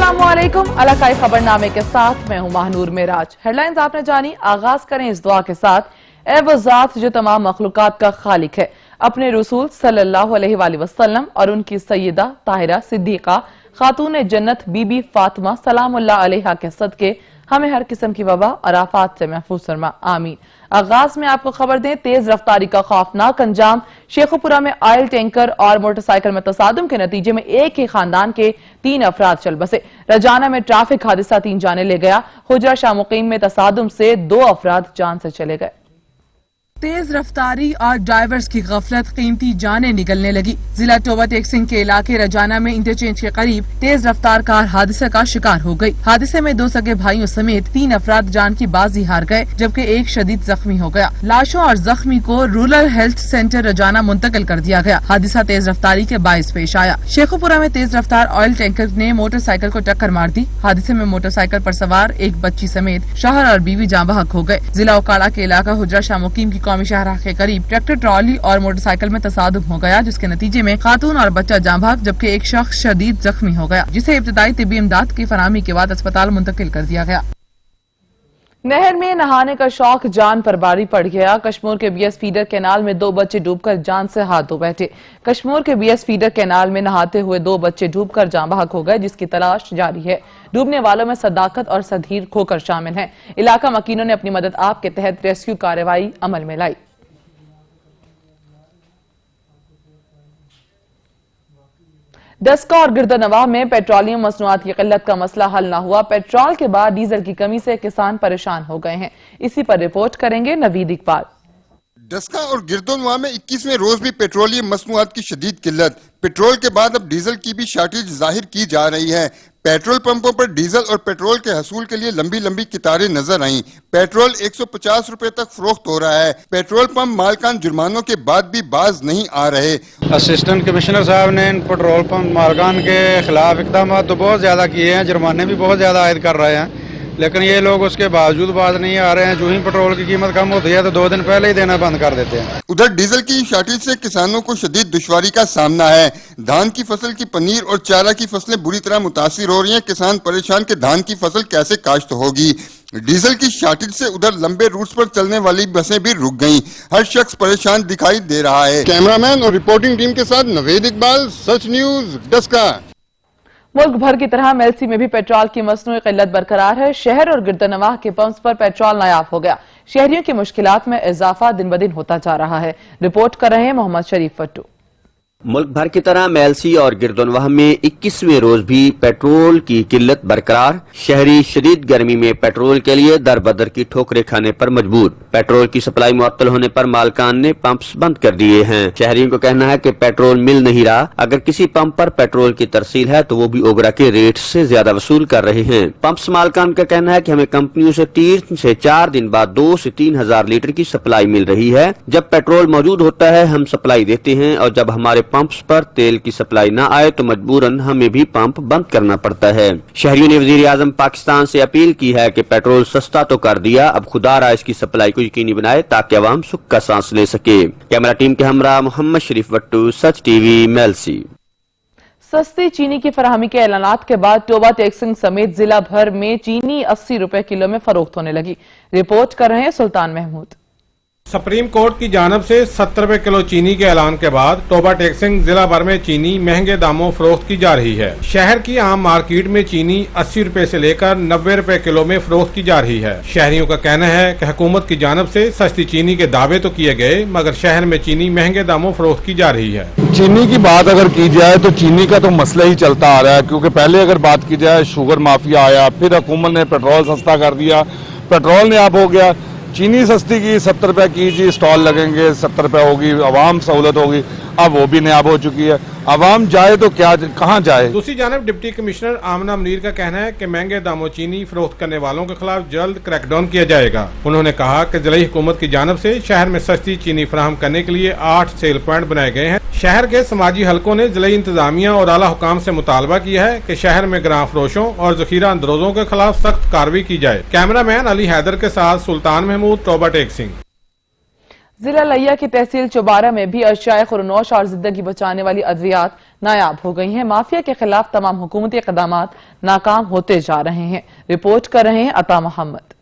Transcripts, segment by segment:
अस्सलाम वालेकुम। अलाकाई खबरनामे के साथ मैं हूं महानूर मेराज। हेडलाइंस आपने जानी, आगाज करें इस दुआ के साथ। ए वो ज़ात जो तमाम मखलूकात का खालिक है, अपने रसूल सल्लल्लाहु अलैहि वसल्लम और उनकी सैयदा ताहिरा सिद्दीका खातून जन्नत बीबी फातिमा सलामुल्लाह अलैहा के सदके हमें हर किस्म की वबा और आफात से महफूज फरमा, आमीन। आगाज में आपको खबर दें, तेज रफ्तारी का खौफनाक अंजाम। शेखुपुरा में ऑयल टैंकर और मोटरसाइकिल में तसादुम के नतीजे में एक ही खानदान के 3 अफराद चल बसे। रजाना में ट्रैफिक हादसा 3 जाने ले गया। हुजरा शाह मुकीम में तसादुम से 2 अफराद जान से चले गए। तेज रफ्तारी और ड्राइवर्स की गफलत कीमती जानें निकलने लगी। जिला टोबा टेक्सिंग के इलाके रजाना में इंटरचेंज के करीब तेज रफ्तार कार हादसे का शिकार हो गई। हादसे में 2 सगे भाइयों समेत 3 अफराद जान की बाजी हार गए, जबकि एक शदीद जख्मी हो गया। लाशों और जख्मी को रूरल हेल्थ सेंटर रजाना मुंतकिल कर दिया गया। हादसा तेज रफ्तारी के बाइस पेश आया। शेखुपुरा में तेज रफ्तार ऑयल टैंकर ने मोटरसाइकिल को टक्कर मार दी। हादसे में मोटरसाइकिल पर सवार एक बच्ची समेत शौहर और बीवी जाँ बहक हो गए। जिला उकाड़ा के इलाका हुजरा शाह मुकीम की कौमी शाहराह के करीब ट्रैक्टर ट्रॉली और मोटरसाइकिल में तसादुम हो गया, जिसके नतीजे में खातून और बच्चा जाँ बहक जबकि एक शख्स शदीद जख्मी हो गया, जिसे इब्तदाई तिब्बी इमदाद की फराहमी के बाद अस्पताल मुंतकिल कर दिया गया। नहर में नहाने का शौक जान पर भारी पड़ गया। कश्मीर के बीएस फीडर कैनाल में 2 बच्चे डूबकर जान से हाथ धो बैठे। कश्मीर के बीएस फीडर कैनाल में नहाते हुए 2 बच्चे डूबकर जाँ बहक हो गए, जिसकी तलाश जारी है। डूबने वालों में सदाकत और सधीर खोकर शामिल हैं। इलाका मकीनों ने अपनी मदद आप के तहत रेस्क्यू कार्रवाई अमल में लाई। डस्का और गिरदनवाह में पेट्रोलियम मसनूआत की किल्लत का मसला हल न हुआ। पेट्रोल के बाद डीजल की कमी से किसान परेशान हो गए हैं। इसी पर रिपोर्ट करेंगे नवीद इकबाल। डस्का और गिरदनवाह में 21वें रोज भी पेट्रोलियम मसनूआत की शदीद किल्लत। पेट्रोल के बाद अब डीजल की भी शॉर्टेज जाहिर की जा रही है। पेट्रोल पंपों पर डीजल और पेट्रोल के हसूल के लिए लंबी लंबी कतारें नजर आईं। पेट्रोल 150 रुपए तक फरोख्त हो रहा है। पेट्रोल पंप मालकान जुर्मानों के बाद भी बाज नहीं आ रहे। असिस्टेंट कमिश्नर साहब ने इन पेट्रोल पंप मालकान के खिलाफ इकदाम तो बहुत ज्यादा किए हैं, जुर्माने भी बहुत ज्यादा आयद कर रहे हैं, लेकिन ये लोग उसके बावजूद बाज नहीं आ रहे हैं। जो ही पेट्रोल की कीमत कम होती है तो 2 दिन पहले ही देना बंद कर देते हैं। उधर डीजल की शॉर्टेज से किसानों को शदीद दुश्वारी का सामना है। धान की फसल की पनीर और चारा की फसलें बुरी तरह मुतासिर हो रही हैं। किसान परेशान कि धान की फसल कैसे काश्त होगी। डीजल की शॉर्टेज से उधर लंबे रूट्स पर चलने वाली बसें भी रुक गईं। हर शख्स परेशान दिखाई दे रहा है। कैमरामैन और रिपोर्टिंग टीम के साथ नवीद इकबाल, सच न्यूज, डस्का। मुल्क भर की तरह मेलसी में भी पेट्रोल की मसनूई किल्लत बरकरार है। शहर और गिरदनवाह के पंप्स पर पेट्रोल नायाब हो गया। शहरियों की मुश्किलात में इजाफा दिन ब दिन होता जा रहा है। रिपोर्ट कर रहे हैं मोहम्मद शरीफ फट्टू। मुल्क भर की तरह मेलसी और गिरदनवाह में 21वें रोज भी पेट्रोल की किल्लत बरकरार। शहरी शदीद गर्मी में पेट्रोल के लिए दर बदर की ठोकरें खाने पर मजबूर। पेट्रोल की सप्लाई मुअत्तल होने पर मालकान ने पंप्स बंद कर दिए हैं। शहरियों को कहना है कि पेट्रोल मिल नहीं रहा। अगर किसी पंप पर पेट्रोल की तरसील है तो वो भी ओगरा के रेट से ज्यादा वसूल कर रहे हैं। पंप्स मालकान का कहना है कि हमें कंपनियों से 3 से 4 दिन बाद 2 से 3 हजार लीटर की सप्लाई मिल रही है। जब पेट्रोल मौजूद होता है हम सप्लाई देते हैं, और जब हमारे पंप्स पर तेल की सप्लाई न आए तो मजबूरन हमें भी पंप बंद करना पड़ता है। शहरियों ने वजीर आजम पाकिस्तान से अपील की है कि पेट्रोल सस्ता तो कर दिया, अब खुदारा इसकी सप्लाई को यकीनी बनाए ताकि अवाम सुख का सांस ले सके। कैमरा टीम के हमरा मोहम्मद शरीफ वट्टू, सच टीवी, मेलसी। सस्ती चीनी की फराहमी के ऐलानात के बाद टोबा टेक्सिंग समेत जिला भर में चीनी 80 रुपए किलो में फरोख्त होने लगी। रिपोर्ट कर रहे हैं सुल्तान महमूद। सुप्रीम कोर्ट की जानब से 70 रुपए किलो चीनी के ऐलान के बाद टोबा टेक्सिंग जिला भर में चीनी महंगे दामों फरोख्त की जा रही है। शहर की आम मार्केट में चीनी 80 रुपए से लेकर 90 रुपए किलो में फरोख्त की जा रही है। शहरियों का कहना है कि हुकूमत की जानब से सस्ती चीनी के दावे तो किए गए, मगर शहर में चीनी महंगे दामों फरोख्त की जा रही है। चीनी की बात अगर की जाए तो चीनी का तो मसला ही चलता आ रहा है, क्योंकि पहले अगर बात की जाए शुगर माफिया आया, फिर हुकूमत ने पेट्रोल सस्ता कर दिया, पेट्रोल नायाब हो गया, चीनी सस्ती की 70 रुपए की जी स्टॉल लगेंगे, 70 रुपए होगी, आवाम सहूलत होगी, अब वो भी नायाब हो चुकी है। आवाम जाए तो क्या, कहाँ जाए। दूसरी जानब डिप्टी कमिश्नर आमना मुनीर का कहना है कि महंगे दामों चीनी फरोख्त करने वालों के खिलाफ जल्द क्रैकडाउन किया जाएगा। उन्होंने कहा कि जिला हुकूमत की जानब से शहर में सस्ती चीनी फराहम करने के लिए 8 सेल पॉइंट बनाए गए हैं। शहर के समाजी हलकों ने जिला इंतजामिया और आला हुकाम से मुतालबा किया है कि शहर में ग्रां फरोशों और जखीरा अंदरोजों के खिलाफ सख्त कार्रवाई की जाए। कैमरामैन अली हैदर के साथ सुल्तान महमूद, टोबा टेक्सिंग। ضلع لیا کی تحصیل چوبارہ میں بھی اشیاء خورنوش اور زندگی بچانے والی ادویات نایاب ہو گئی ہیں۔ مافیا کے خلاف تمام حکومتی اقدامات ناکام ہوتے جا رہے ہیں۔ رپورٹ کر رہے ہیں عطا محمد۔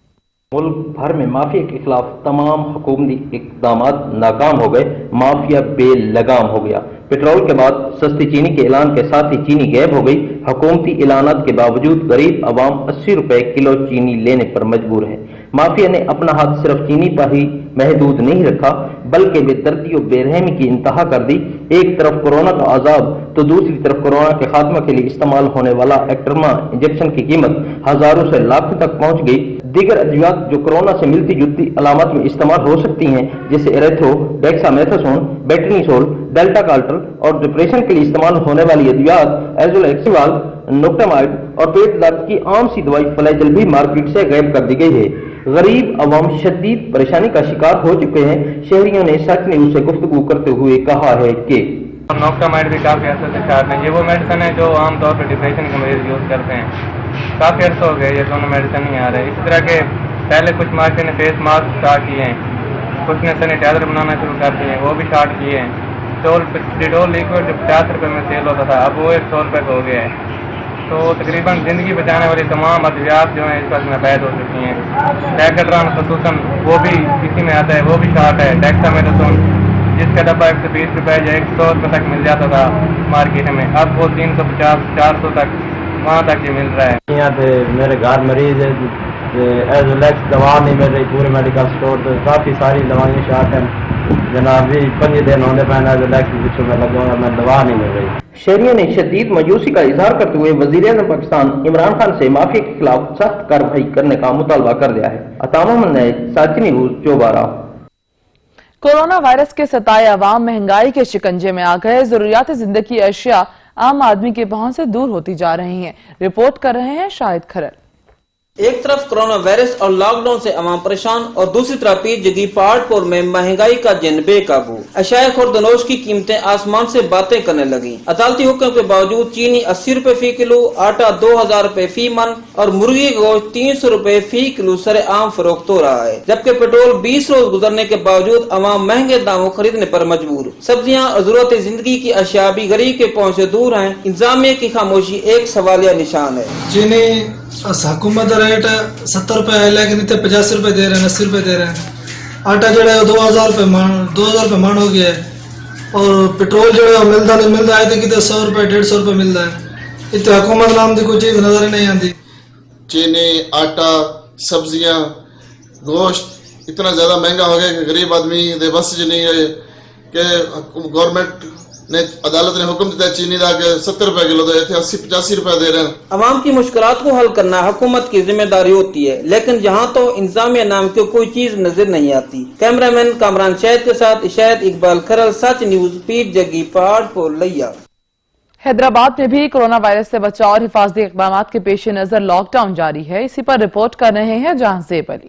ملک بھر میں مافیا کے خلاف تمام حکومتی اقدامات ناکام ہو گئے، مافیا بے لگام ہو گیا۔ پیٹرول کے بعد سستی چینی کے اعلان کے ساتھ ہی چینی غائب ہو گئی۔ حکومتی اعلانات کے باوجود غریب عوام 80 روپے کلو چینی لینے پر مجبور ہے۔ مافیا نے اپنا ہاتھ صرف چینی پر ہی محدود نہیں رکھا بلکہ بے دردی و بے رحمی کی انتہا کر دی۔ ایک طرف کورونا کا عذاب تو دوسری طرف کورونا کے خاتمہ کے لیے استعمال ہونے والا ایکٹرما انجیکشن کی قیمت ہزاروں سے لاکھوں تک پہنچ گئی۔ دیگر ادویات جو کورونا سے ملتی جلتی علامات میں استعمال ہو سکتی ہیں جیسے ایریتھرو، ڈیکسامیتھاسون، بیٹرینیسول، ڈیلٹا کالٹر اور ڈپریشن کے لیے استعمال ہونے والی ادویات ایزولیکسیوال، نوکٹامائڈ اور پیٹ درد کی عام سی دوائی فلیجل بھی مارکیٹ سے غائب کر دی گئی ہے۔ غریب عوام شدید پریشانی کا شکار ہو چکے ہیں۔ شہریوں نے سچ نیوز سے گفتگو کرتے ہوئے کہا ہے کہ نوکٹامائڈ بھی کافی عرصے سے شارٹ ہیں۔ یہ وہ میڈیسن ہے جو عام طور پر ڈپریشن کے مریض یوز کرتے ہیں۔ کافی عرصہ ہو گیا یہ دونوں میڈیسن نہیں آ رہے۔ اسی طرح کے پہلے کچھ مارکیٹ نے فیس ماسک اسٹارٹ کیے ہیں، کچھ نے سینیٹائزر بنانا شروع کر دیے ہیں، وہ بھی اسٹارٹ کیے ہیں۔ ڈیٹول لیکوڈ جو 50 روپے میں سیل ہوتا تھا اب وہ 100 روپے کا ہو گیا ہے۔ تو تقریباً زندگی بچانے والی تمام ادویات جو ہیں اس وقت ناپید ہو چکی ہیں۔ ڈیکاڈران خصوصاً وہ بھی اسی میں آتا ہے، وہ بھی شارٹ ہے۔ ڈیکسامیتھاسون جس کا ڈبہ 120 روپے یا 100 روپے تک مل جاتا تھا مارکیٹ میں، اب وہ 350 400 تک وہاں تک یہ مل رہا ہے۔ یہاں پہ میرے گھر مریض ہے، ایزولیکس دوا نہیں مل رہی پورے میڈیکل اسٹور پہ، کافی ساری دوائیں شارٹ ہیں جناب۔ بھی 5 دن ہونے پہ ایزولیکس کے پیچھے میں لگا ہوں، میں دوا نہیں مل رہی۔ شہریوں نے شدید مایوسی کا اظہار کرتے ہوئے وزیر اعظم پاکستان عمران خان سے مافیا کے خلاف سخت کارروائی کرنے کا مطالبہ کر دیا ہے۔ عطا محمد نے سچ نیوز چوبارہ۔ کورونا وائرس کے ستائے عوام مہنگائی کے شکنجے میں آ گئے۔ ضروریات زندگی اشیاء عام آدمی کے پہنچ سے دور ہوتی جا رہی ہیں۔ رپورٹ کر رہے ہیں شاہد کھرر۔ ایک طرف کرونا وائرس اور لاک ڈاؤن سے عوام پریشان اور دوسری طرف پیر جگی پہاڑ پور میں مہنگائی کا جن بے قابو۔ اشیاء خوردنوش کی قیمتیں آسمان سے باتیں کرنے لگیں۔ عدالتی حکم کے باوجود چینی 80 روپے فی کلو، آٹا 2000 روپے فی من اور مرغی گوشت 300 روپے فی کلو سر عام فروخت ہو رہا ہے، جبکہ پیٹرول 20 روز گزرنے کے باوجود عوام مہنگے داموں خریدنے پر مجبور۔ سبزیاں اور ضرورت زندگی کی اشیاء بھی غریب کے پہنچ سے دور ہیں۔ انتظامیہ کی خاموشی ایک سوالیہ نشان ہے۔ چینی حکومت ریٹ 70 روپے ہے لیکن اتنے 85 روپے دے رہے ہیں، 80 روپے دے رہے ہیں۔ آٹا جو ہے 2000 روپے من ہو گیا ہے، اور پیٹرول جو ہے ملتا نہیں ملتا ہے، کتنے 100 روپے 150 روپے ملتا ہے۔ اتنے حکومت نام کی کوئی چیز نظر ہی نہیں آتی۔ چینی، آٹا، سبزیاں، گوشت اتنا زیادہ مہنگا ہو گیا کہ غریب آدمی دے بس نہیں ہے کہ گورنمنٹ نے عدالت نے حکم دیتا ہے چینی دا کہ 70 روپے کلو دے تھے، 80-85 روپے دے رہے ہیں۔ عوام کی مشکلات کو حل کرنا حکومت کی ذمہ داری ہوتی ہے، لیکن جہاں تو انتظامیہ نام کی کوئی چیز نظر نہیں آتی۔ کیمرہ مین کامران شاہد کے ساتھ شاہد اقبال کھرل، سچ نیوز، پیر جگی پہاڑ پور لیا۔ حیدرآباد میں بھی کورونا وائرس سے بچاؤ اور حفاظتی اقدامات کے پیش نظر لاک ڈاؤن جاری ہے۔ اسی پر رپورٹ کر رہے ہیں جہاں زیب علی۔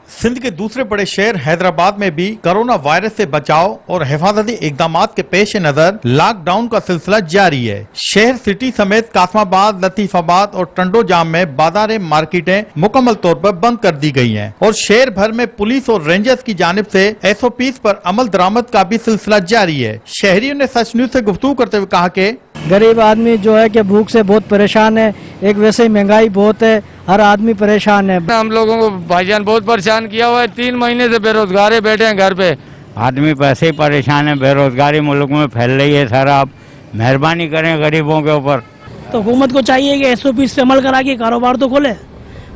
سندھ کے دوسرے بڑے شہر حیدرآباد میں بھی کورونا وائرس سے بچاؤ اور حفاظتی اقدامات کے پیش نظر لاک ڈاؤن کا سلسلہ جاری ہے۔ شہر سٹی سمیت قاسم آباد، لطیف آباد اور ٹنڈو جام میں بازاریں، مارکیٹیں مکمل طور پر بند کر دی گئی ہیں اور شہر بھر میں پولیس اور رینجرز کی جانب سے SOPs پر عمل درآمد کا بھی سلسلہ جاری ہے۔ شہریوں نے سچ نیوز سے گفتگو کرتے ہوئے کہا کہ غریب آدمی جو ہے کہ بھوک سے بہت پریشان ہے، ایک ویسے ہی مہنگائی بہت ہے، ہر آدمی پریشان ہے۔ ہم لوگوں کو بھائی جان بہت پریشان کیا ہوا ہے، 3 مہینے سے بے روزگار بیٹھے ہیں گھر پہ۔ آدمی پیسے ہی پریشان ہے، بے روزگاری ملک میں پھیل رہی ہے سر، آپ مہربانی کریں غریبوں کے اوپر۔ تو حکومت کو چاہیے کہ SOPs پہ عمل کرا کے کاروبار تو کھولے،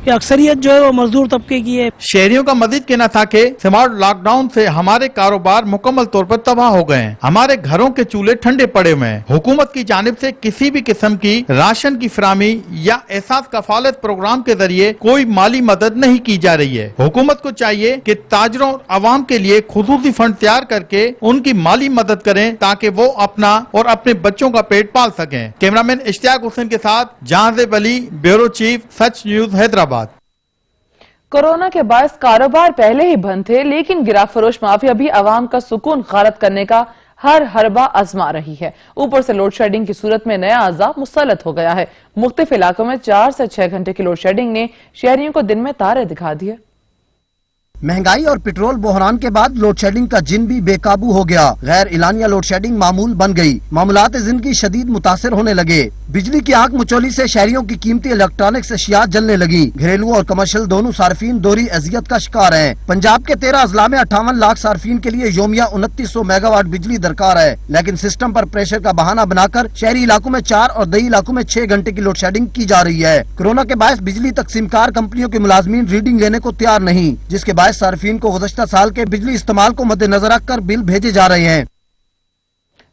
کہ اکثریت جو ہے وہ مزدور طبقے کی ہے۔ شہریوں کا مزید کہنا تھا کہ سمارٹ لاک ڈاؤن سے ہمارے کاروبار مکمل طور پر تباہ ہو گئے ہیں، ہمارے گھروں کے چولہے ٹھنڈے پڑے ہوئے ہیں۔ حکومت کی جانب سے کسی بھی قسم کی راشن کی فراہمی یا احساس کفالت پروگرام کے ذریعے کوئی مالی مدد نہیں کی جا رہی ہے۔ حکومت کو چاہیے کہ تاجروں اور عوام کے لیے خصوصی فنڈ تیار کر کے ان کی مالی مدد کریں تاکہ وہ اپنا اور اپنے بچوں کا پیٹ پال سکیں۔ کیمرامین اشتیاق حسین کے ساتھ جہاں زیب علی، بیورو چیف، سچ نیوز، حیدرآباد۔ کورونا کے باعث کاروبار پہلے ہی بند تھے، لیکن گرا فروش مافیا بھی عوام کا سکون غارت کرنے کا ہر حربہ آزما رہی ہے۔ اوپر سے لوڈ شیڈنگ کی صورت میں نیا عذاب مسلط ہو گیا ہے۔ مختلف علاقوں میں 4 سے 6 گھنٹے کی لوڈ شیڈنگ نے شہریوں کو دن میں تارے دکھا دیے۔ महंगाई और पेट्रोल बहरान के बाद लोड शेडिंग का जिन भी बेकाबू हो गया। गैर इलानिया लोड शेडिंग मामूल बन गई। मामूलात जिंदगी शदीद मुतासिर होने लगे। बिजली की आग मचौली से शहरियों की कीमती इलेक्ट्रॉनिक्स अशियात जलने लगी। घरेलू और कमर्शियल दोनों सार्फिन दोहरी अजियत का शिकार हैं। पंजाब के 13 अजला में 58 लाख सार्फिन के लिए योमिया 2900 मेगावाट बिजली दरकार है, लेकिन सिस्टम पर प्रेशर का बहाना बनाकर शहरी इलाकों में 4 और दही इलाकों में 6 घंटे की लोड शेडिंग की जा रही है। कोरोना के बायस बिजली तकसीमकार कंपनियों के मुलाजमीन रीडिंग लेने को तैयार नहीं, जिसके बायस सार्फिन को गुज़श्ता साल के बिजली इस्तेमाल को मद्देनजर रखकर बिल भेजे जा रहे हैं।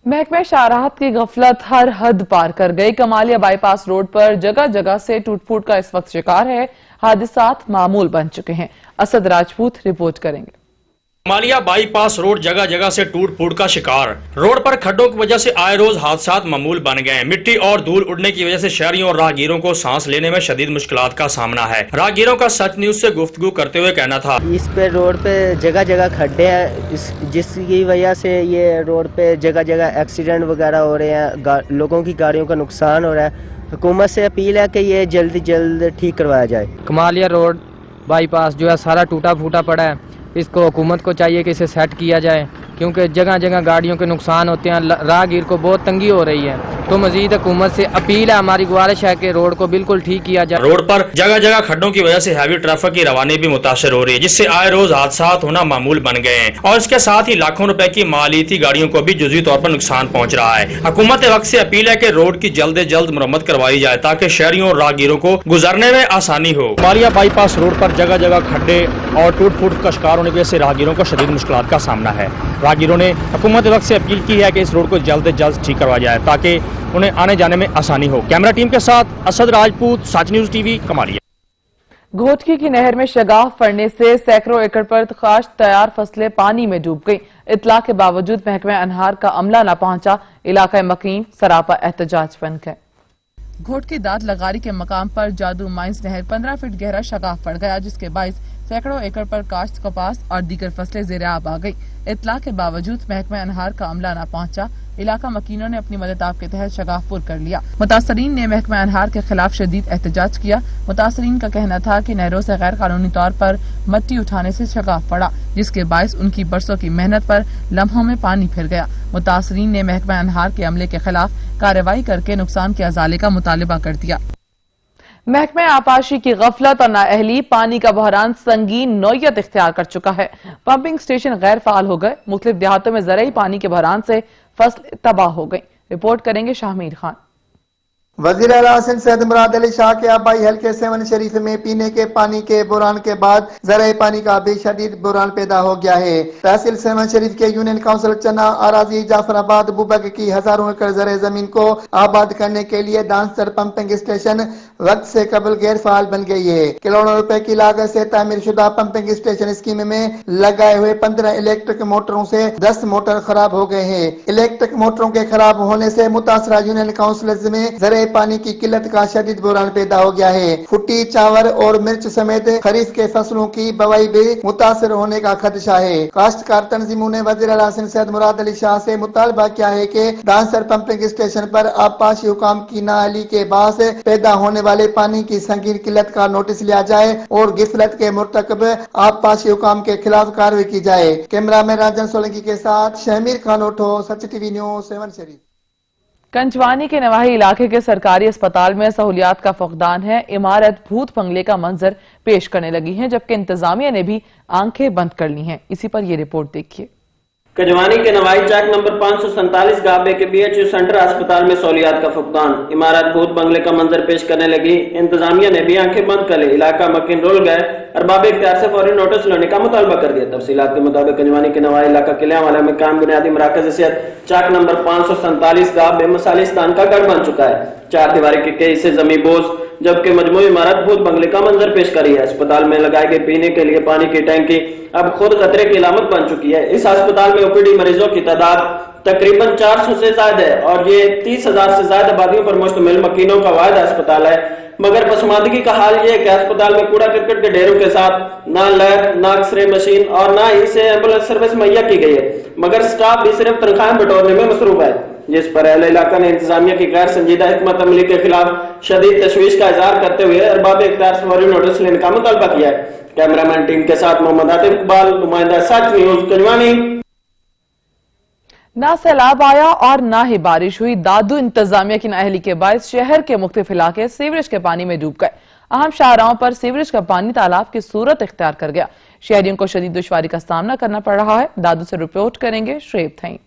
महकमे शाहरात की गफलत हर हद पार कर गई। कमालिया बाईपास रोड पर जगह जगह से टूट फूट का इस वक्त शिकार है। हादसात मामूल बन चुके हैं। असद राजपूत रिपोर्ट करेंगे। कमालिया बाईपास रोड जगह जगह से टूट फूट का शिकार। रोड पर खड्डों की वजह से आए रोज हादसात मामूल बन गए। मिट्टी और धूल उड़ने की वजह से शहरियों और राहगीरों को सांस लेने में शदीद मुश्किलात का सामना है। राहगीरों का सच न्यूज से गुफ्तगू करते हुए कहना था, इस पे रोड पे जगह जगह खड्डे हैं, जिसकी वजह से ये रोड पे जगह जगह एक्सीडेंट वगैरह हो रहे हैं, लोगों की गाड़ियों का नुकसान हो रहा है। हुकूमत से अपील है कि ये जल्द जल्द ठीक करवाया जाए। कमालिया रोड बाईपास जो है सारा टूटा फूटा पड़ा है। इसको हुकूमत को चाहिए कि इसे सेट किया जाए, क्योंकि जगह जगह गाड़ियों के नुकसान होते हैं। राहगीर को बहुत तंगी हो रही है। तो मजीद हुकूमत से अपील है, हमारी गुजारिश है कि रोड को बिल्कुल ठीक किया जाए। रोड पर जगह जगह खड्डों की वजह से हैवी ट्रैफिक की रवानी भी मुतासर हो रही है, जिससे आए रोज हादसात होना मामूल बन गए हैं। और इसके साथ ही लाखों रुपए की मालियती गाड़ियों को भी जुज़वी तौर पर नुकसान पहुँच रहा है। हुकूमत वक्त से अपील है कि रोड की जल्द से जल्द मरम्मत करवाई जाए, ताकि शहरियों और राहगीरों को गुजरने में आसानी हो। कमालिया बाईपास रोड पर जगह जगह खड्डे और टूट फूट का शिकार होने की वजह से राहगीरों को शदीद मुश्किलात का सामना है। राहगीरों ने हुकूमत वक्त से अपील की है कि इस रोड को जल्द से जल्द ठीक करवाया जाए, ताकि उन्हें आने जाने में आसानी हो। कैमरा टीम के साथ असद राजपूत, सच न्यूज टीवी, कमालिया। घोटकी की नहर में शगाफ पड़ने से सैकड़ों एकड़ पर काश्त तैयार फसलें पानी में डूब गईं। इत्तला के बावजूद महकमे अनहार का अमला न पहुंचा। इलाका मकीन सरापा एहतजाज बन गए। घोटकी दाद लगारी के मकाम पर जादू माइंस नहर 15 फीट गहरा शगाफ पड़ गया, जिसके बायस सैकड़ों एकड़ पर काश्त कपास और दीगर फसलें ज़ेरे आब आ गई। इत्तला के बावजूद महकमा अनहार का अमला न पहुंचा। इलाका मकीनों ने अपनी मदद के तहत शगाफ पुर कर लिया। मुतासरीन ने महकमा अनहार के खिलाफ शदीद एहतजाज किया। मुतासरीन का कहना था कि नहरों से गैर कानूनी तौर पर मट्टी उठाने से शगाफ पड़ा, जिसके बायस उनकी बरसों की मेहनत पर लम्हों में पानी फिर गया। मुतासरीन ने महकमा अनहार के अमले के खिलाफ कार्रवाई करके नुकसान के अजाले का मुतालबा कर दिया। महकमे आपाशी की गफलत और नाअहली पानी का बहरान संगीन नौयत इख्तियार कर चुका है। पंपिंग स्टेशन गैर फाल हो गए। मुख्तलिफ देहातों में ज़रूरी पानी के बहरान से फसल तबाह हो गई। रिपोर्ट करेंगे शाहमीर खान। वज़ीर आला हसन सैयद मुराद अली शाह के आबाई हल्के सेवन शरीफ में पीने के पानी के बुरान के बाद ज़राए पानी का बेशदीद बुरान पैदा हो गया है। तहसील सेवन शरीफ के यूनियन काउंसिल चन्ना आराजी जाफराबाद बुबक की हजारों एकड़ ज़राए जमीन को आबाद करने के लिए डांसर पंपिंग स्टेशन वक्त से कबल गैर फाल बन गई है। करोड़ों रुपए की लागत से तामीर शुदा पंपिंग स्टेशन स्कीम में लगाए हुए 15 इलेक्ट्रिक मोटरों से 10 मोटर खराब हो गए हैं। इलेक्ट्रिक मोटरों के खराब होने से मुतासरा यूनियन काउंसिल में ज़राए पानी की किल्लत का शदीद बुरान पैदा हो गया है। फुट्टी, चावल और मिर्च समेत खरीफ के फसलों की बवाई भी मुतासर होने का खदशा है। काश्तकार तंजीमों ने वज़ीर आला हसन सैयद मुराद अली शाह से मुतालबा किया है कि डांसर पंपिंग स्टेशन पर आबपाशी हुकाम की नाअहली के बास पैदा होने वाले पानी की संगीन किल्लत का नोटिस लिया जाए और गिफलत के मुर्तकब आबपाशी हुकाम के खिलाफ कार्रवाई की जाए। कैमरा मैन राजन सोलंकी के साथ शहमीर खान ओठो, सच टीवी न्यूज़, सेवन शरीफ। कंचवानी के नवाही इलाके के सरकारी अस्पताल में सहूलियात का फुकदान है। इमारत भूत बंगले का मंजर पेश करने लगी है, जबकि इंतजामिया ने भी आंखें बंद कर ली हैं। इसी पर ये रिपोर्ट देखिए। कंचवानी के नवाई चौक नंबर 547 गाबे के BHU सेंटर अस्पताल में सहूलियात का फुकदान। इमारत भूत बंगले का मंजर पेश करने लगी। इंतजामिया ने भी आंखें बंद कर ली। इलाका मकीन रोल गए। अरबाब इख्तियार से फौरी नोटिस लेने का मुतालबा कर दिया। तफसीलात के मुताबिक कंचवानी के नवाई इलाका किलियांवाला में काम बुनियादी मराकज सेहत चौक नंबर 547 गाबे मसालिस्तान का गढ़ बन चुका है। 4 दीवारी के कई से जमी बोझ, जबकि मजमूई इमारत भूत बंगले का मंजर पेश कर रही है। अस्पताल में लगाए गए पीने के लिए पानी की टैंकी अब खुद खतरे की इलामत बन चुकी है। इस अस्पताल में OPD मरीजों की तादाद तकरीबन 400 से ज्यादा है और ये 30,000 से ज्यादा आबादियों पर मुश्तमिल मकीनों का वाहिद अस्पताल है। मगर पसमानदगी का हाल ये है कि अस्पताल में कूड़ा करकट के ढेरों के साथ ना लैब, ना एक्सरे मशीन और ना इसे एम्बुलेंस सर्विस मुहैया की गई है। मगर स्टाफ भी सिर्फ तनख्वाहें बटोरने में मसरूफ है। जिस पर अहले इलाका ने इंतजामिया की गैर संजीदा हिकमत अमली के खिलाफ शदीद तशवीश का इजहार करते हुए अरबाब इख्तियार से फौरी नोटिस लेने का मुतालबा किया है। कैमरामैन टीम के साथ मोहम्मद आतिफ इकबाल, नुमाइंदा सच न्यूज कलवानी। ना सैलाब आया और ना ही बारिश हुई, दादू इंतजामिया की नाअहली के बायस शहर के मुख्तलिफ इलाके सीवरेज के पानी में डूब गए। अहम शाहराहों पर सीवरेज का पानी तालाब की सूरत इख्तियार कर गया। शहरियों को शदीद दुश्वारी का सामना करना पड़ रहा है। दादू से रिपोर्ट करेंगे शुएब थई।